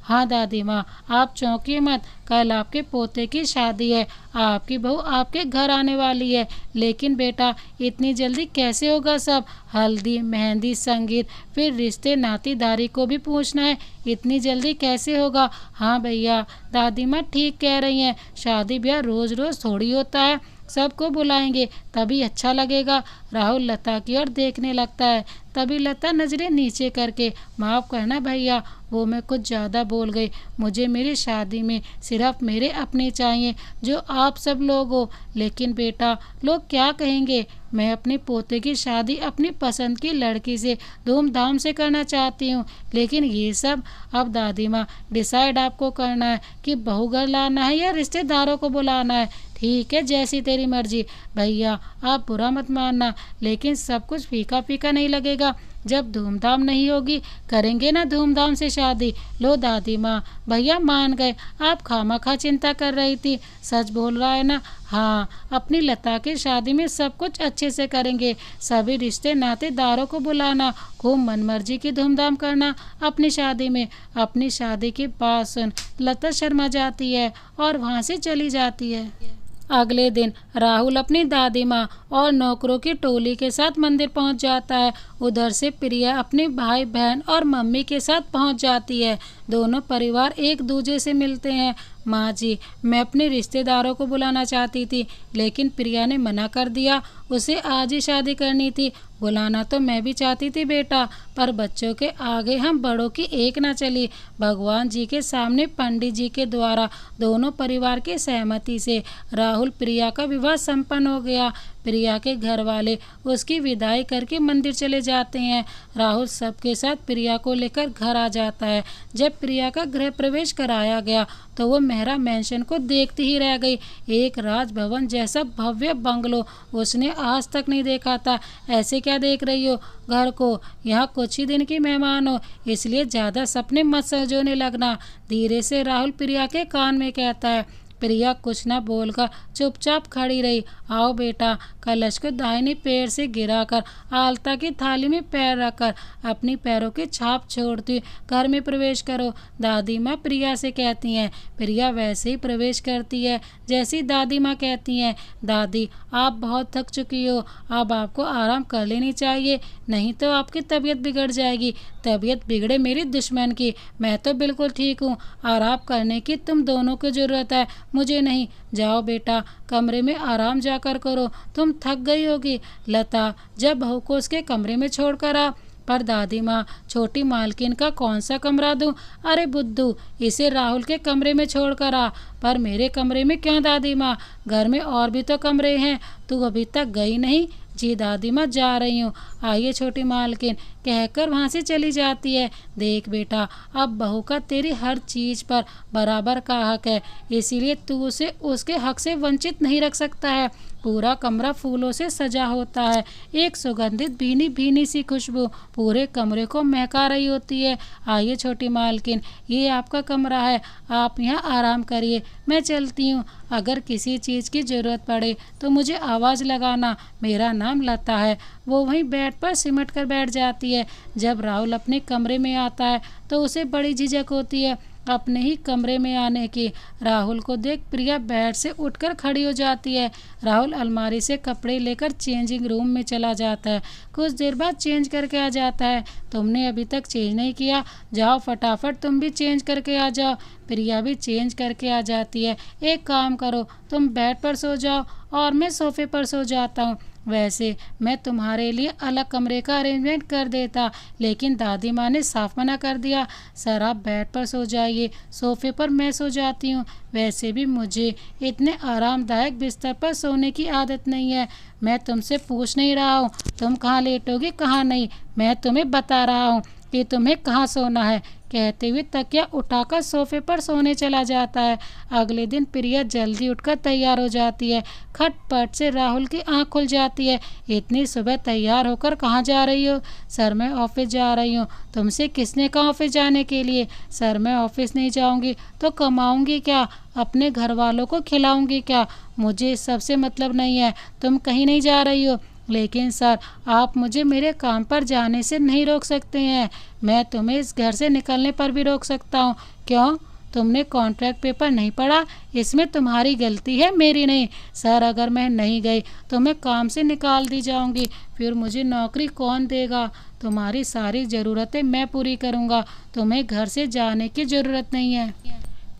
हाँ दादी माँ, आप चौंकिए मत। कल आपके पोते की शादी है। आपकी बहू आपके घर आने वाली है। लेकिन बेटा, इतनी जल्दी कैसे होगा सब? हल्दी, मेहंदी, संगीत, फिर रिश्ते नातीदारी को भी पूछना है। इतनी जल्दी कैसे होगा? हाँ भैया, दादी माँ ठीक कह रही हैं। शादी ब्याह रोज़ रोज़ थोड़ी होता है। सबको बुलाएंगे तभी अच्छा लगेगा। राहुल लता की ओर देखने लगता है। तभी लता नज़रें नीचे करके, माफ़ करना भैया, वो मैं कुछ ज़्यादा बोल गई। मुझे मेरी शादी में सिर्फ मेरे अपने चाहिए, जो आप सब लोग हो। लेकिन बेटा, लोग क्या कहेंगे? मैं अपने पोते की शादी अपनी पसंद की लड़की से धूमधाम से करना चाहती हूँ, लेकिन ये सब अब दादी माँ, डिसाइड आपको करना है कि बहू घर लाना है या रिश्तेदारों को बुलाना है। ठीक है, जैसी तेरी मर्जी। भैया, आप बुरा मत मानना, लेकिन सब कुछ फीका फीका नहीं लगेगा जब धूमधाम नहीं होगी। करेंगे ना धूमधाम से शादी। लो दादी माँ, भैया मान गए। आप खामखा चिंता कर रही थी। सच बोल रहा है ना? हाँ, अपनी लता की शादी में सब कुछ अच्छे से करेंगे। सभी रिश्ते नातेदारों को बुलाना, खूब मनमर्जी की धूमधाम करना अपनी शादी में। अपनी शादी की बात सुन लता शर्मा जाती है और वहाँ से चली जाती है। अगले दिन राहुल अपनी दादी माँ और नौकरों की टोली के साथ मंदिर पहुँच जाता है। उधर से प्रिया अपने भाई बहन और मम्मी के साथ पहुँच जाती है। दोनों परिवार एक दूसरे से मिलते हैं। माँ जी, मैं अपने रिश्तेदारों को बुलाना चाहती थी, लेकिन प्रिया ने मना कर दिया। उसे आज ही शादी करनी थी। बुलाना तो मैं भी चाहती थी बेटा, पर बच्चों के आगे हम बड़ों की एक ना चली। भगवान जी के सामने पंडित जी के द्वारा दोनों परिवार की सहमति से राहुल प्रिया का विवाह संपन्न हो गया। प्रिया के घर वाले उसकी विदाई करके मंदिर चले जाते हैं। राहुल सबके साथ प्रिया को लेकर घर आ जाता है। जब प्रिया का गृह प्रवेश कराया गया तो वो मेहरा मैंशन को देखती ही रह गई। एक राजभवन जैसा भव्य बंगलो उसने आज तक नहीं देखा था। ऐसे क्या देख रही हो घर को? यहाँ कुछ ही दिन की मेहमान हो, इसलिए ज़्यादा सपने मत सजोने लगना, धीरे से राहुल प्रिया के कान में कहता है। प्रिया कुछ न बोलकर चुपचाप खड़ी रही। आओ बेटा, कलश को दाहिने पैर से गिराकर आलता की थाली में पैर रखकर अपनी पैरों की छाप छोड़ती घर में प्रवेश करो, दादी माँ प्रिया से कहती हैं। प्रिया वैसे ही प्रवेश करती है जैसी दादी माँ कहती हैं। दादी, आप बहुत थक चुकी हो, अब आपको आराम कर लेनी चाहिए, नहीं तो आपकी तबीयत बिगड़ जाएगी। तबीयत बिगड़े मेरी दुश्मन की, मैं तो बिल्कुल ठीक हूँ। आराम करने की तुम दोनों को ज़रूरत है, मुझे नहीं। जाओ बेटा, कमरे में आराम जाकर करो, तुम थक गई होगी। लता जब बहू को उसके कमरे में छोड़कर आ। पर दादी माँ, छोटी मालकिन का कौन सा कमरा दूँ? अरे बुद्धू, इसे राहुल के कमरे में छोड़कर आ। पर मेरे कमरे में क्यों दादी माँ? घर में और भी तो कमरे हैं, तू अभी तक गई नहीं। जी दादी माँ, जा रही हूँ। आइए छोटी मालकिन, कहकर वहाँ से चली जाती है। देख बेटा, अब बहू का तेरी हर चीज़ पर बराबर का हक है, इसीलिए तू उसे उसके हक से वंचित नहीं रख सकता है। पूरा कमरा फूलों से सजा होता है। एक सुगंधित भीनी भीनी सी खुशबू पूरे कमरे को महका रही होती है। आइए छोटी मालकिन, ये आपका कमरा है, आप यहाँ आराम करिए, मैं चलती हूँ। अगर किसी चीज़ की ज़रूरत पड़े तो मुझे आवाज़ लगाना, मेरा नाम लता है। वो वहीं बेड पर सिमट कर बैठ जाती है। जब राहुल अपने कमरे में आता है तो उसे बड़ी झिझक होती है अपने ही कमरे में आने की। राहुल को देख प्रिया बेड से उठकर खड़ी हो जाती है। राहुल अलमारी से कपड़े लेकर चेंजिंग रूम में चला जाता है। कुछ देर बाद चेंज करके आ जाता है। तुमने अभी तक चेंज नहीं किया, जाओ फटाफट तुम भी चेंज करके आ जाओ। प्रिया भी चेंज करके आ जाती है। एक काम करो, तुम बेड पर सो जाओ और मैं सोफे पर सो जाता हूँ। वैसे मैं तुम्हारे लिए अलग कमरे का अरेंजमेंट कर देता, लेकिन दादी माँ ने साफ मना कर दिया। सर आप बेड पर सो जाइए, सोफे पर मैं सो जाती हूँ। वैसे भी मुझे इतने आरामदायक बिस्तर पर सोने की आदत नहीं है। मैं तुमसे पूछ नहीं रहा हूँ तुम कहाँ लेटोगी कहाँ नहीं, मैं तुम्हें बता रहा हूँ कि तुम्हें कहाँ सोना है। कहते हुए तकिया उठाकर सोफे पर सोने चला जाता है। अगले दिन प्रिया जल्दी उठकर तैयार हो जाती है। खटपट से राहुल की आंख खुल जाती है। इतनी सुबह तैयार होकर कहाँ जा रही हो? सर मैं ऑफिस जा रही हूँ। तुमसे किसने कहा ऑफिस जाने के लिए? सर मैं ऑफिस नहीं जाऊँगी तो कमाऊँगी क्या? अपने घर वालों को खिलाऊँगी क्या? मुझे इस सबसे मतलब नहीं है, तुम कहीं नहीं जा रही हो। लेकिन सर आप मुझे मेरे काम पर जाने से नहीं रोक सकते हैं, मैं तुम्हें इस घर से निकलने पर भी रोक सकता हूँ। क्यों? तुमने कॉन्ट्रैक्ट पेपर नहीं पढ़ा? इसमें तुम्हारी गलती है, मेरी नहीं। सर अगर मैं नहीं गई तो मैं काम से निकाल दी जाऊंगी, फिर मुझे नौकरी कौन देगा? तुम्हारी सारी ज़रूरतें मैं पूरी करूँगा, तुम्हें घर से जाने की ज़रूरत नहीं है।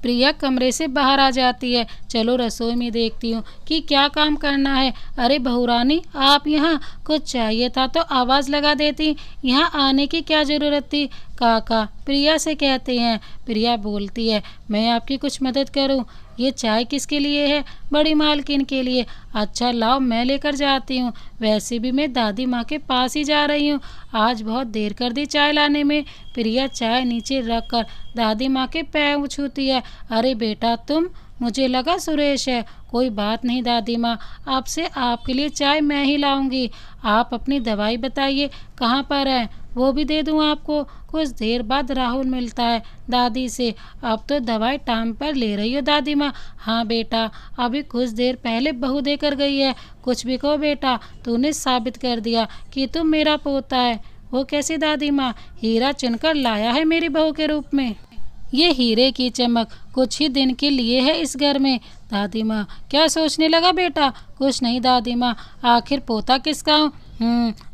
प्रिया कमरे से बाहर आ जाती है। चलो रसोई में देखती हूँ कि क्या काम करना है। अरे बहुरानी, आप यहाँ? कुछ चाहिए था तो आवाज़ लगा देती, यहाँ आने की क्या ज़रूरत थी? काका प्रिया से कहते हैं। प्रिया बोलती है, मैं आपकी कुछ मदद करूँ? ये चाय किसके लिए है? बड़ी मालकिन के लिए। अच्छा लाओ मैं लेकर जाती हूँ, वैसे भी मैं दादी माँ के पास ही जा रही हूँ, आज बहुत देर कर दी चाय लाने में। प्रिया चाय नीचे रख कर दादी माँ के पैर छूती है। अरे बेटा तुम, मुझे लगा सुरेश है। कोई बात नहीं दादी माँ, आपसे आपके लिए चाय मैं ही लाऊंगी। आप अपनी दवाई बताइए कहाँ पर है, वो भी दे दूँ आपको। कुछ देर बाद राहुल मिलता है दादी से। अब तो दवाई टाइम पर ले रही हो दादी माँ? हाँ बेटा, अभी कुछ देर पहले बहू देकर गई है। कुछ भी कहो बेटा, तूने साबित कर दिया कि तुम मेरा पोता है। वो कैसे दादी माँ? हीरा चुनकर लाया है मेरी बहू के रूप में। ये हीरे की चमक कुछ ही दिन के लिए है इस घर में। दादी माँ क्या सोचने लगा बेटा? कुछ नहीं दादी माँ, आखिर पोता किसका हूँ?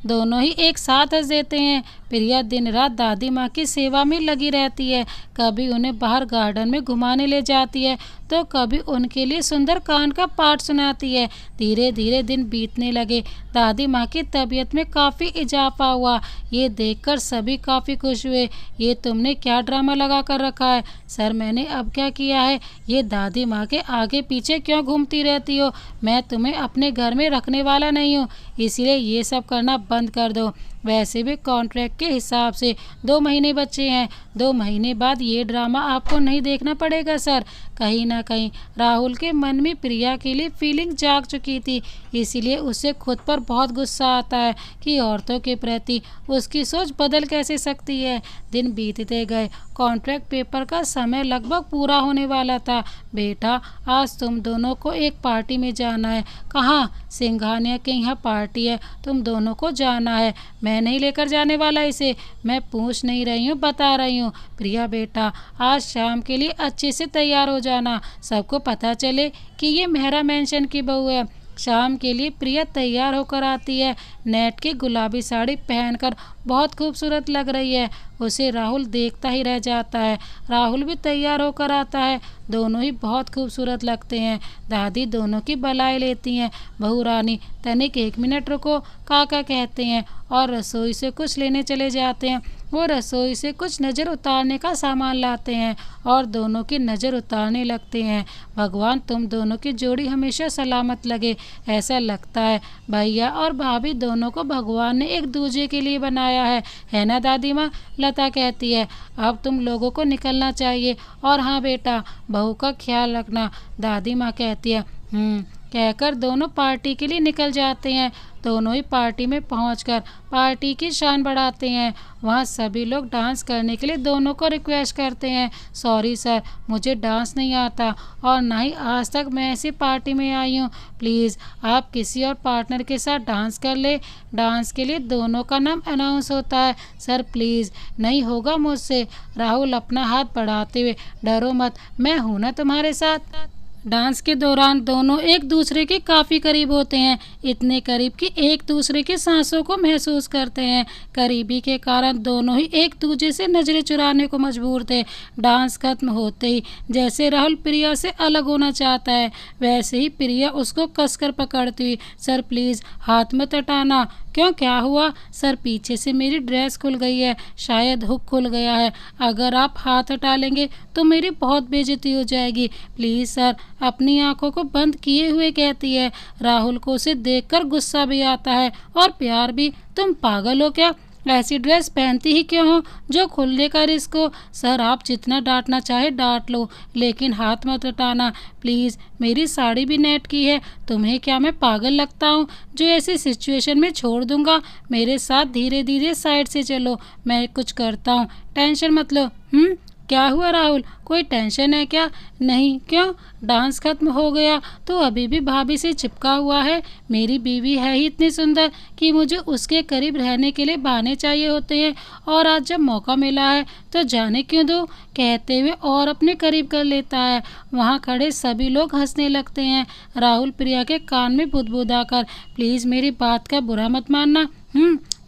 दोनों ही एक साथ हंस देते हैं। प्रिया दिन रात दादी माँ की सेवा में लगी रहती है। कभी उन्हें बाहर गार्डन में घुमाने ले जाती है तो कभी उनके लिए सुंदर कांड का पाठ सुनाती है। धीरे धीरे दिन बीतने लगे। दादी माँ की तबीयत में काफ़ी इजाफा हुआ। ये देखकर सभी काफ़ी खुश हुए। ये तुमने क्या ड्रामा लगा कर रखा है? सर मैंने अब क्या किया है? ये दादी माँ के आगे पीछे क्यों घूमती रहती हो? मैं तुम्हें अपने घर में रखने वाला नहीं हूँ, इसलिए ये सब करना बंद कर दो। वैसे भी कॉन्ट्रैक्ट के हिसाब से 2 महीने बचे हैं। 2 महीने बाद ये ड्रामा आपको नहीं देखना पड़ेगा सर। कहीं ना कहीं राहुल के मन में प्रिया के लिए फीलिंग जाग चुकी थी, इसीलिए उसे खुद पर बहुत गुस्सा आता है कि औरतों के प्रति उसकी सोच बदल कैसे सकती है। दिन बीतते गए। कॉन्ट्रैक्ट पेपर का समय लगभग पूरा होने वाला था। बेटा आज तुम दोनों को एक पार्टी में जाना है। कहाँ? सिंघानिया के यहाँ पार्टी है, तुम दोनों को जाना है। मैं नहीं लेकर जाने वाला इसे। मैं पूछ नहीं रही हूँ, बता रही हूँ। प्रिया बेटा आज शाम के लिए अच्छे से तैयार हो जाना, सबको पता चले कि ये मेहरा मेंशन की बहू है। शाम के लिए प्रिया तैयार होकर आती है। नेट की गुलाबी साड़ी पहनकर बहुत खूबसूरत लग रही है। उसे राहुल देखता ही रह जाता है। राहुल भी तैयार होकर आता है। दोनों ही बहुत खूबसूरत लगते हैं। दादी दोनों की बलाई लेती हैं। बहू रानी तनिक 1 मिनट रुको, काका कहते हैं और रसोई से कुछ लेने चले जाते हैं। वो रसोई से कुछ नज़र उतारने का सामान लाते हैं और दोनों की नज़र उतारने लगते हैं। भगवान तुम दोनों की जोड़ी हमेशा सलामत लगे। ऐसा लगता है भैया और भाभी दोनों को भगवान ने एक दूसरे के लिए बनाया है ना दादी माँ? लता कहती है। अब तुम लोगों को निकलना चाहिए और हाँ बेटा बहू का ख्याल रखना, दादी माँ कहती है। कहकर दोनों पार्टी के लिए निकल जाते हैं। दोनों ही पार्टी में पहुंचकर पार्टी की शान बढ़ाते हैं। वहाँ सभी लोग डांस करने के लिए दोनों को रिक्वेस्ट करते हैं। सॉरी सर, मुझे डांस नहीं आता और ना ही आज तक मैं ऐसी पार्टी में आई हूँ। प्लीज़ आप किसी और पार्टनर के साथ डांस कर ले। डांस के लिए दोनों का नाम अनाउंस होता है। सर प्लीज़ नहीं होगा मुझसे। राहुल अपना हाथ बढ़ाते हुए, डरो मत, मैं हूँ ना तुम्हारे साथ। डांस के दौरान दोनों एक दूसरे के काफ़ी करीब होते हैं, इतने करीब कि एक दूसरे की सांसों को महसूस करते हैं। करीबी के कारण दोनों ही एक दूसरे से नज़रें चुराने को मजबूर थे। डांस खत्म होते ही जैसे राहुल प्रिया से अलग होना चाहता है, वैसे ही प्रिया उसको कसकर पकड़ती हुई, सर प्लीज़ हाथ मत हटाना। क्यों, क्या हुआ? सर पीछे से मेरी ड्रेस खुल गई है, शायद हुक खुल गया है। अगर आप हाथ हटा लेंगे तो मेरी बहुत बेइज्जती हो जाएगी। Please sir. अपनी आंखों को बंद किए हुए कहती है। राहुल को उसे देखकर गुस्सा भी आता है और प्यार भी। तुम पागल हो क्या? ऐसी ड्रेस पहनती ही क्यों हो जो खुलने का रिस्क हो? सर आप जितना डांटना चाहे डांट लो, लेकिन हाथ मत हटाना प्लीज़। मेरी साड़ी भी नेट की है। तुम्हें क्या मैं पागल लगता हूँ जो ऐसी सिचुएशन में छोड़ दूंगा? मेरे साथ धीरे धीरे साइड से चलो, मैं कुछ करता हूँ, टेंशन मत लो। क्या हुआ राहुल, कोई टेंशन है क्या? नहीं। क्यों? डांस खत्म हो गया तो अभी भी भाभी से चिपका हुआ है। मेरी बीवी है ही इतनी सुंदर कि मुझे उसके करीब रहने के लिए बहाने चाहिए होते हैं, और आज जब मौका मिला है तो जाने क्यों दो, कहते हुए और अपने करीब कर लेता है। वहाँ खड़े सभी लोग हंसने लगते हैं। राहुल प्रिया के कान में बुदबुदाकर, प्लीज़ मेरी बात का बुरा मत मानना।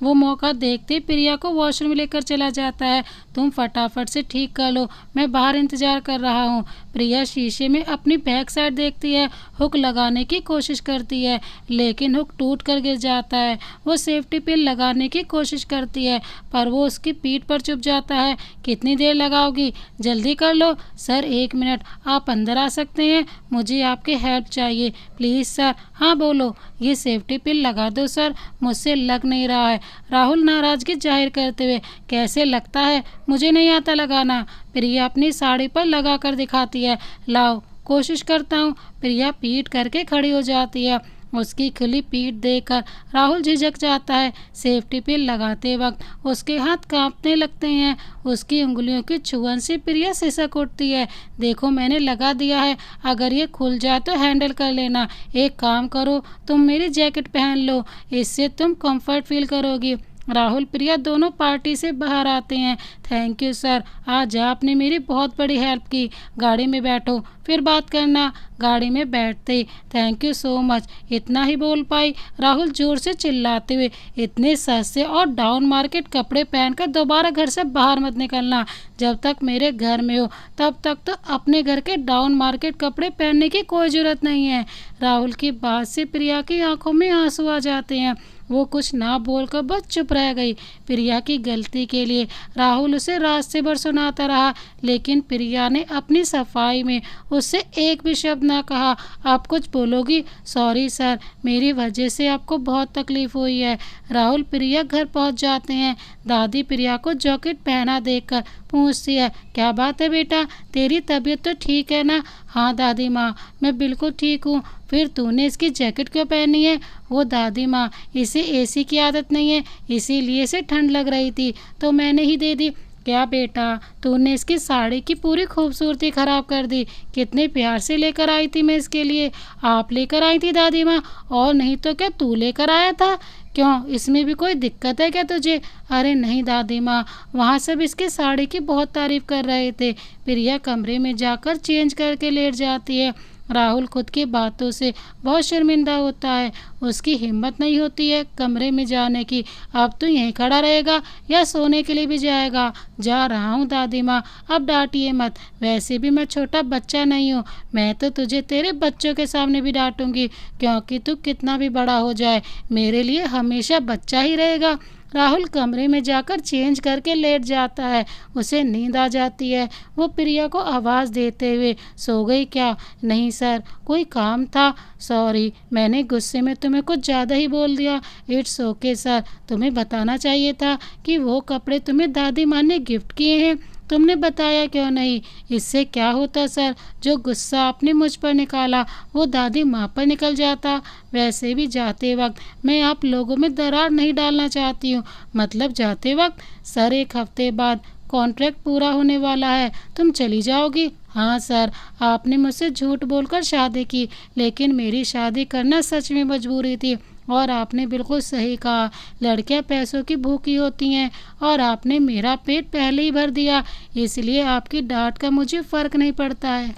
वो मौका देखते प्रिया को वॉशरूम लेकर चला जाता है। तुम फटाफट से ठीक कर लो, मैं बाहर इंतजार कर रहा हूँ। प्रिया शीशे में अपनी बैक साइड देखती है। हुक लगाने की कोशिश करती है लेकिन हुक टूट कर गिर जाता है। वो सेफ्टी पिन लगाने की कोशिश करती है पर वो उसकी पीठ पर चुभ जाता है। कितनी देर लगाओगी, जल्दी कर लो। सर 1 मिनट, आप अंदर आ सकते हैं, मुझे आपकी हेल्प चाहिए प्लीज़ सर। हाँ बोलो। ये सेफ्टी पिन लगा दो सर, मुझसे लग नहीं रहा है। राहुल नाराज़गी जाहिर करते हुए, कैसे लगता है, मुझे नहीं आता लगाना। प्रिया अपनी साड़ी पर लगा कर दिखाती है। लाओ, कोशिश करता हूँ। प्रिया पीठ करके खड़ी हो जाती है। उसकी खुली पीठ देखकर राहुल झिझक जाता है। सेफ्टी पिन लगाते वक्त उसके हाथ कांपने लगते हैं। उसकी उंगलियों की छुअन से प्रिया सिसक उठती है। देखो मैंने लगा दिया है, अगर ये खुल जाए तो हैंडल कर लेना। एक काम करो, तुम मेरी जैकेट पहन लो, इससे तुम कंफर्ट फील करोगी। राहुल प्रिया दोनों पार्टी से बाहर आते हैं। थैंक यू सर, आज आपने मेरी बहुत बड़ी हेल्प की। गाड़ी में बैठो, फिर बात करना। गाड़ी में बैठते ही थैंक यू सो मच इतना ही बोल पाई। राहुल जोर से चिल्लाते हुए, इतने सस्ते और डाउन मार्केट कपड़े पहनकर दोबारा घर से बाहर मत निकलना। जब तक मेरे घर में हो तब तक तो अपने घर के डाउन मार्केट कपड़े पहनने की कोई ज़रूरत नहीं है। राहुल की बात से प्रिया की आंखों में आंसू आ जाते हैं। वो कुछ ना बोलकर बस चुप रह गई। प्रिया की गलती के लिए राहुल उसे रास्ते भर सुनाता रहा, लेकिन प्रिया ने अपनी सफाई में उससे एक भी शब्द ना कहा। आप कुछ बोलोगी? सॉरी सर, मेरी वजह से आपको बहुत तकलीफ हुई है। राहुल प्रिया घर पहुंच जाते हैं। दादी प्रिया को जैकेट पहना देखकर पूछती है, क्या बात है बेटा, तेरी तबीयत तो ठीक है ना? हाँ दादी माँ, मैं बिल्कुल ठीक हूँ। फिर तूने इसकी जैकेट क्यों पहनी है? वो दादी माँ, इसे एसी की आदत नहीं है, इसीलिए इसे ठंड लग रही थी तो मैंने ही दे दी। क्या बेटा, तूने इसकी साड़ी की पूरी खूबसूरती खराब कर दी। कितने प्यार से लेकर आई थी मैं इसके लिए। आप लेकर आई थी दादी माँ, और नहीं तो क्या तू लेकर आया था? क्यों, इसमें भी कोई दिक्कत है क्या तुझे? अरे नहीं दादी माँ, वहाँ सब इसके साड़ी की बहुत तारीफ कर रहे थे। प्रिया कमरे में जाकर चेंज करके लेट जाती है। राहुल खुद की बातों से बहुत शर्मिंदा होता है। उसकी हिम्मत नहीं होती है कमरे में जाने की। अब तो यहीं खड़ा रहेगा या सोने के लिए भी जाएगा? जा रहा हूँ दादी माँ, अब डांटिए मत। वैसे भी मैं छोटा बच्चा नहीं हूँ, मैं तो तुझे तेरे बच्चों के सामने भी डांटूंगी, क्योंकि तू कितना भी बड़ा हो जाए मेरे लिए हमेशा बच्चा ही रहेगा। राहुल कमरे में जाकर चेंज करके लेट जाता है। उसे नींद आ जाती है। वो प्रिया को आवाज़ देते हुए, सो गई क्या? नहीं सर, कोई काम था। सॉरी, मैंने गुस्से में तुम्हें कुछ ज़्यादा ही बोल दिया। इट्स ओके सर, तुम्हें बताना चाहिए था कि वो कपड़े तुम्हें दादी माँ ने गिफ्ट किए हैं। तुमने बताया क्यों नहीं? इससे क्या होता सर, जो गुस्सा आपने मुझ पर निकाला वो दादी माँ पर निकल जाता। वैसे भी जाते वक्त मैं आप लोगों में दरार नहीं डालना चाहती हूँ। मतलब जाते वक्त? सर, 1 हफ्ते बाद कॉन्ट्रैक्ट पूरा होने वाला है, तुम चली जाओगी? हाँ सर, आपने मुझसे झूठ बोलकर शादी की, लेकिन मेरी शादी करना सच में मजबूरी थी। और आपने बिल्कुल सही कहा, लड़कियां पैसों की भूखी होती हैं, और आपने मेरा पेट पहले ही भर दिया, इसलिए आपकी डांट का मुझे फ़र्क नहीं पड़ता है।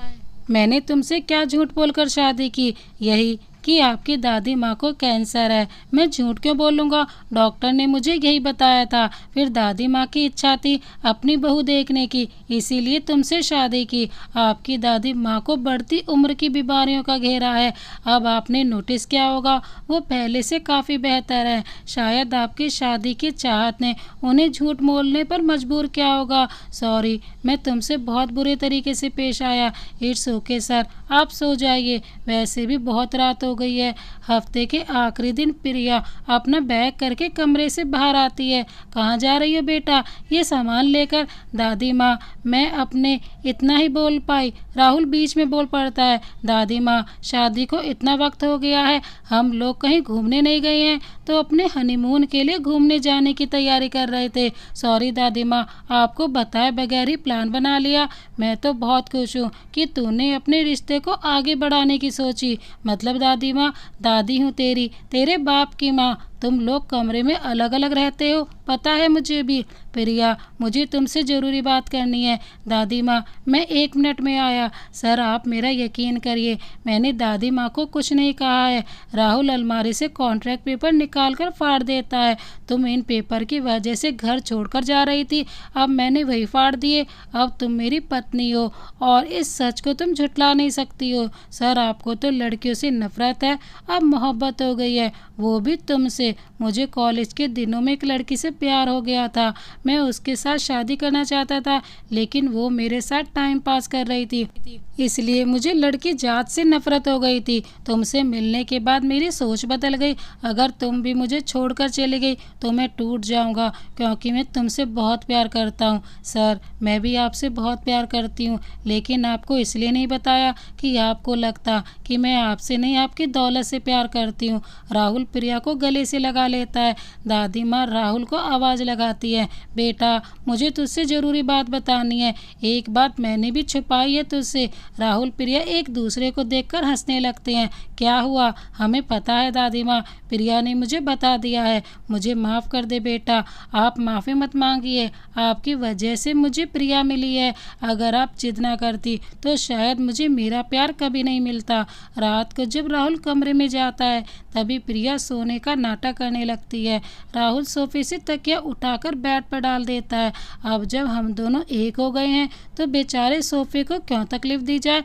मैंने तुमसे क्या झूठ बोलकर शादी की? यही कि आपकी दादी माँ को कैंसर है। मैं झूठ क्यों बोलूँगा? डॉक्टर ने मुझे यही बताया था। फिर दादी माँ की इच्छा थी अपनी बहू देखने की, इसीलिए तुमसे शादी की। आपकी दादी माँ को बढ़ती उम्र की बीमारियों का घेरा है। अब आपने नोटिस किया होगा, वो पहले से काफ़ी बेहतर है। शायद आपकी शादी की चाहत ने उन्हें झूठ बोलने पर मजबूर किया होगा। सॉरी, मैं तुमसे बहुत बुरे तरीके से पेश आया। इट्स ओके सर, आप सो जाइए, वैसे भी बहुत रात हो गई है। हफ्ते के आखिरी दिन प्रिया अपना बैग करके कमरे से बाहर आती है। कहाँ जा रही हो बेटा? ये सामान लेकर। दादी माँ, मैं अपने इतना ही बोल पाई। राहुल बीच में बोल पड़ता है, दादी माँ, शादी को इतना वक्त हो गया है, हम लोग कहीं घूमने नहीं गए हैं, तो अपने हनीमून के लिए घूमने जाने की तैयारी कर रहे थे। सॉरी दादी माँ, आपको बताए बगैर ही प्लान बना लिया। मैं तो बहुत खुश हूँ कि तूने अपने रिश्ते को आगे बढ़ाने की सोची। मतलब दादी माँ, दादी हूँ तेरी, तेरे बाप की माँ। तुम लोग कमरे में अलग अलग रहते हो, पता है मुझे भी। प्रिया, मुझे तुमसे ज़रूरी बात करनी है। दादी माँ, मैं 1 मिनट में आया। सर, आप मेरा यकीन करिए, मैंने दादी माँ को कुछ नहीं कहा है। राहुल अलमारी से कॉन्ट्रैक्ट पेपर निकाल कर फाड़ देता है। तुम इन पेपर की वजह से घर छोड़कर जा रही थी, अब मैंने वही फाड़ दिए। अब तुम मेरी पत्नी हो और इस सच को तुम झुठला नहीं सकती हो। सर, आपको तो लड़कियों से नफरत है, अब मोहब्बत हो गई है, वो भी तुमसे। मुझे कॉलेज के दिनों में एक लड़की से प्यार हो गया था। मैं उसके साथ शादी करना चाहता था, लेकिन वो मेरे साथ टाइम पास कर रही थी, इसलिए मुझे लड़की जात से नफरत हो गई थी। तुमसे मिलने के बाद मेरी सोच बदल गई। अगर तुम भी मुझे छोड़कर चली गई तो मैं टूट जाऊंगा, क्योंकि मैं तुमसे बहुत प्यार करता हूँ। सर, मैं भी आपसे बहुत प्यार करती हूँ, लेकिन आपको इसलिए नहीं बताया कि आपको लगता कि मैं आपसे नहीं, आपकी दौलत से प्यार करती हूँ। राहुल प्रिया को गले से लगा लेता है। दादी माँ राहुल को आवाज़ लगाती है, बेटा मुझे तुझसे ज़रूरी बात बतानी है, एक बात मैंने भी छुपाई है तुझसे। राहुल प्रिया एक दूसरे को देखकर हंसने लगते हैं। क्या हुआ? हमें पता है दादी माँ, प्रिया ने मुझे बता दिया है। मुझे माफ़ कर दे बेटा। आप माफ़ी मत मांगिए, आपकी वजह से मुझे प्रिया मिली है। अगर आप जिद ना करती तो शायद मुझे मेरा प्यार कभी नहीं मिलता। रात को जब राहुल कमरे में जाता है तभी प्रिया सोने का नाटक करने लगती है। राहुल सोफे से तकिया उठाकर बेड पर डाल देता है। अब जब हम दोनों एक हो गए हैं तो बेचारे सोफे को क्यों तकलीफ दी जाए।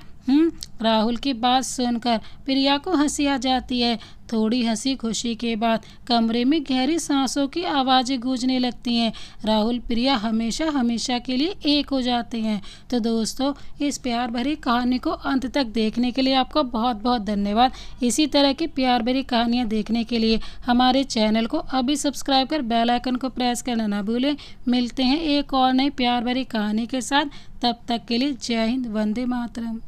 राहुल की बात सुनकर प्रिया को हंसी आ जाती है। थोड़ी हंसी खुशी के बाद कमरे में गहरी सांसों की आवाज़ें गूंजने लगती हैं। राहुल प्रिया हमेशा हमेशा के लिए एक हो जाते हैं। तो दोस्तों, इस प्यार भरी कहानी को अंत तक देखने के लिए आपका बहुत बहुत धन्यवाद। इसी तरह की प्यार भरी कहानियाँ देखने के लिए हमारे चैनल को अभी सब्सक्राइब कर बेल आइकन को प्रेस करना ना भूलें। मिलते हैं एक और नई प्यार भरी कहानी के साथ, तब तक के लिए जय हिंद, वंदे मातरम।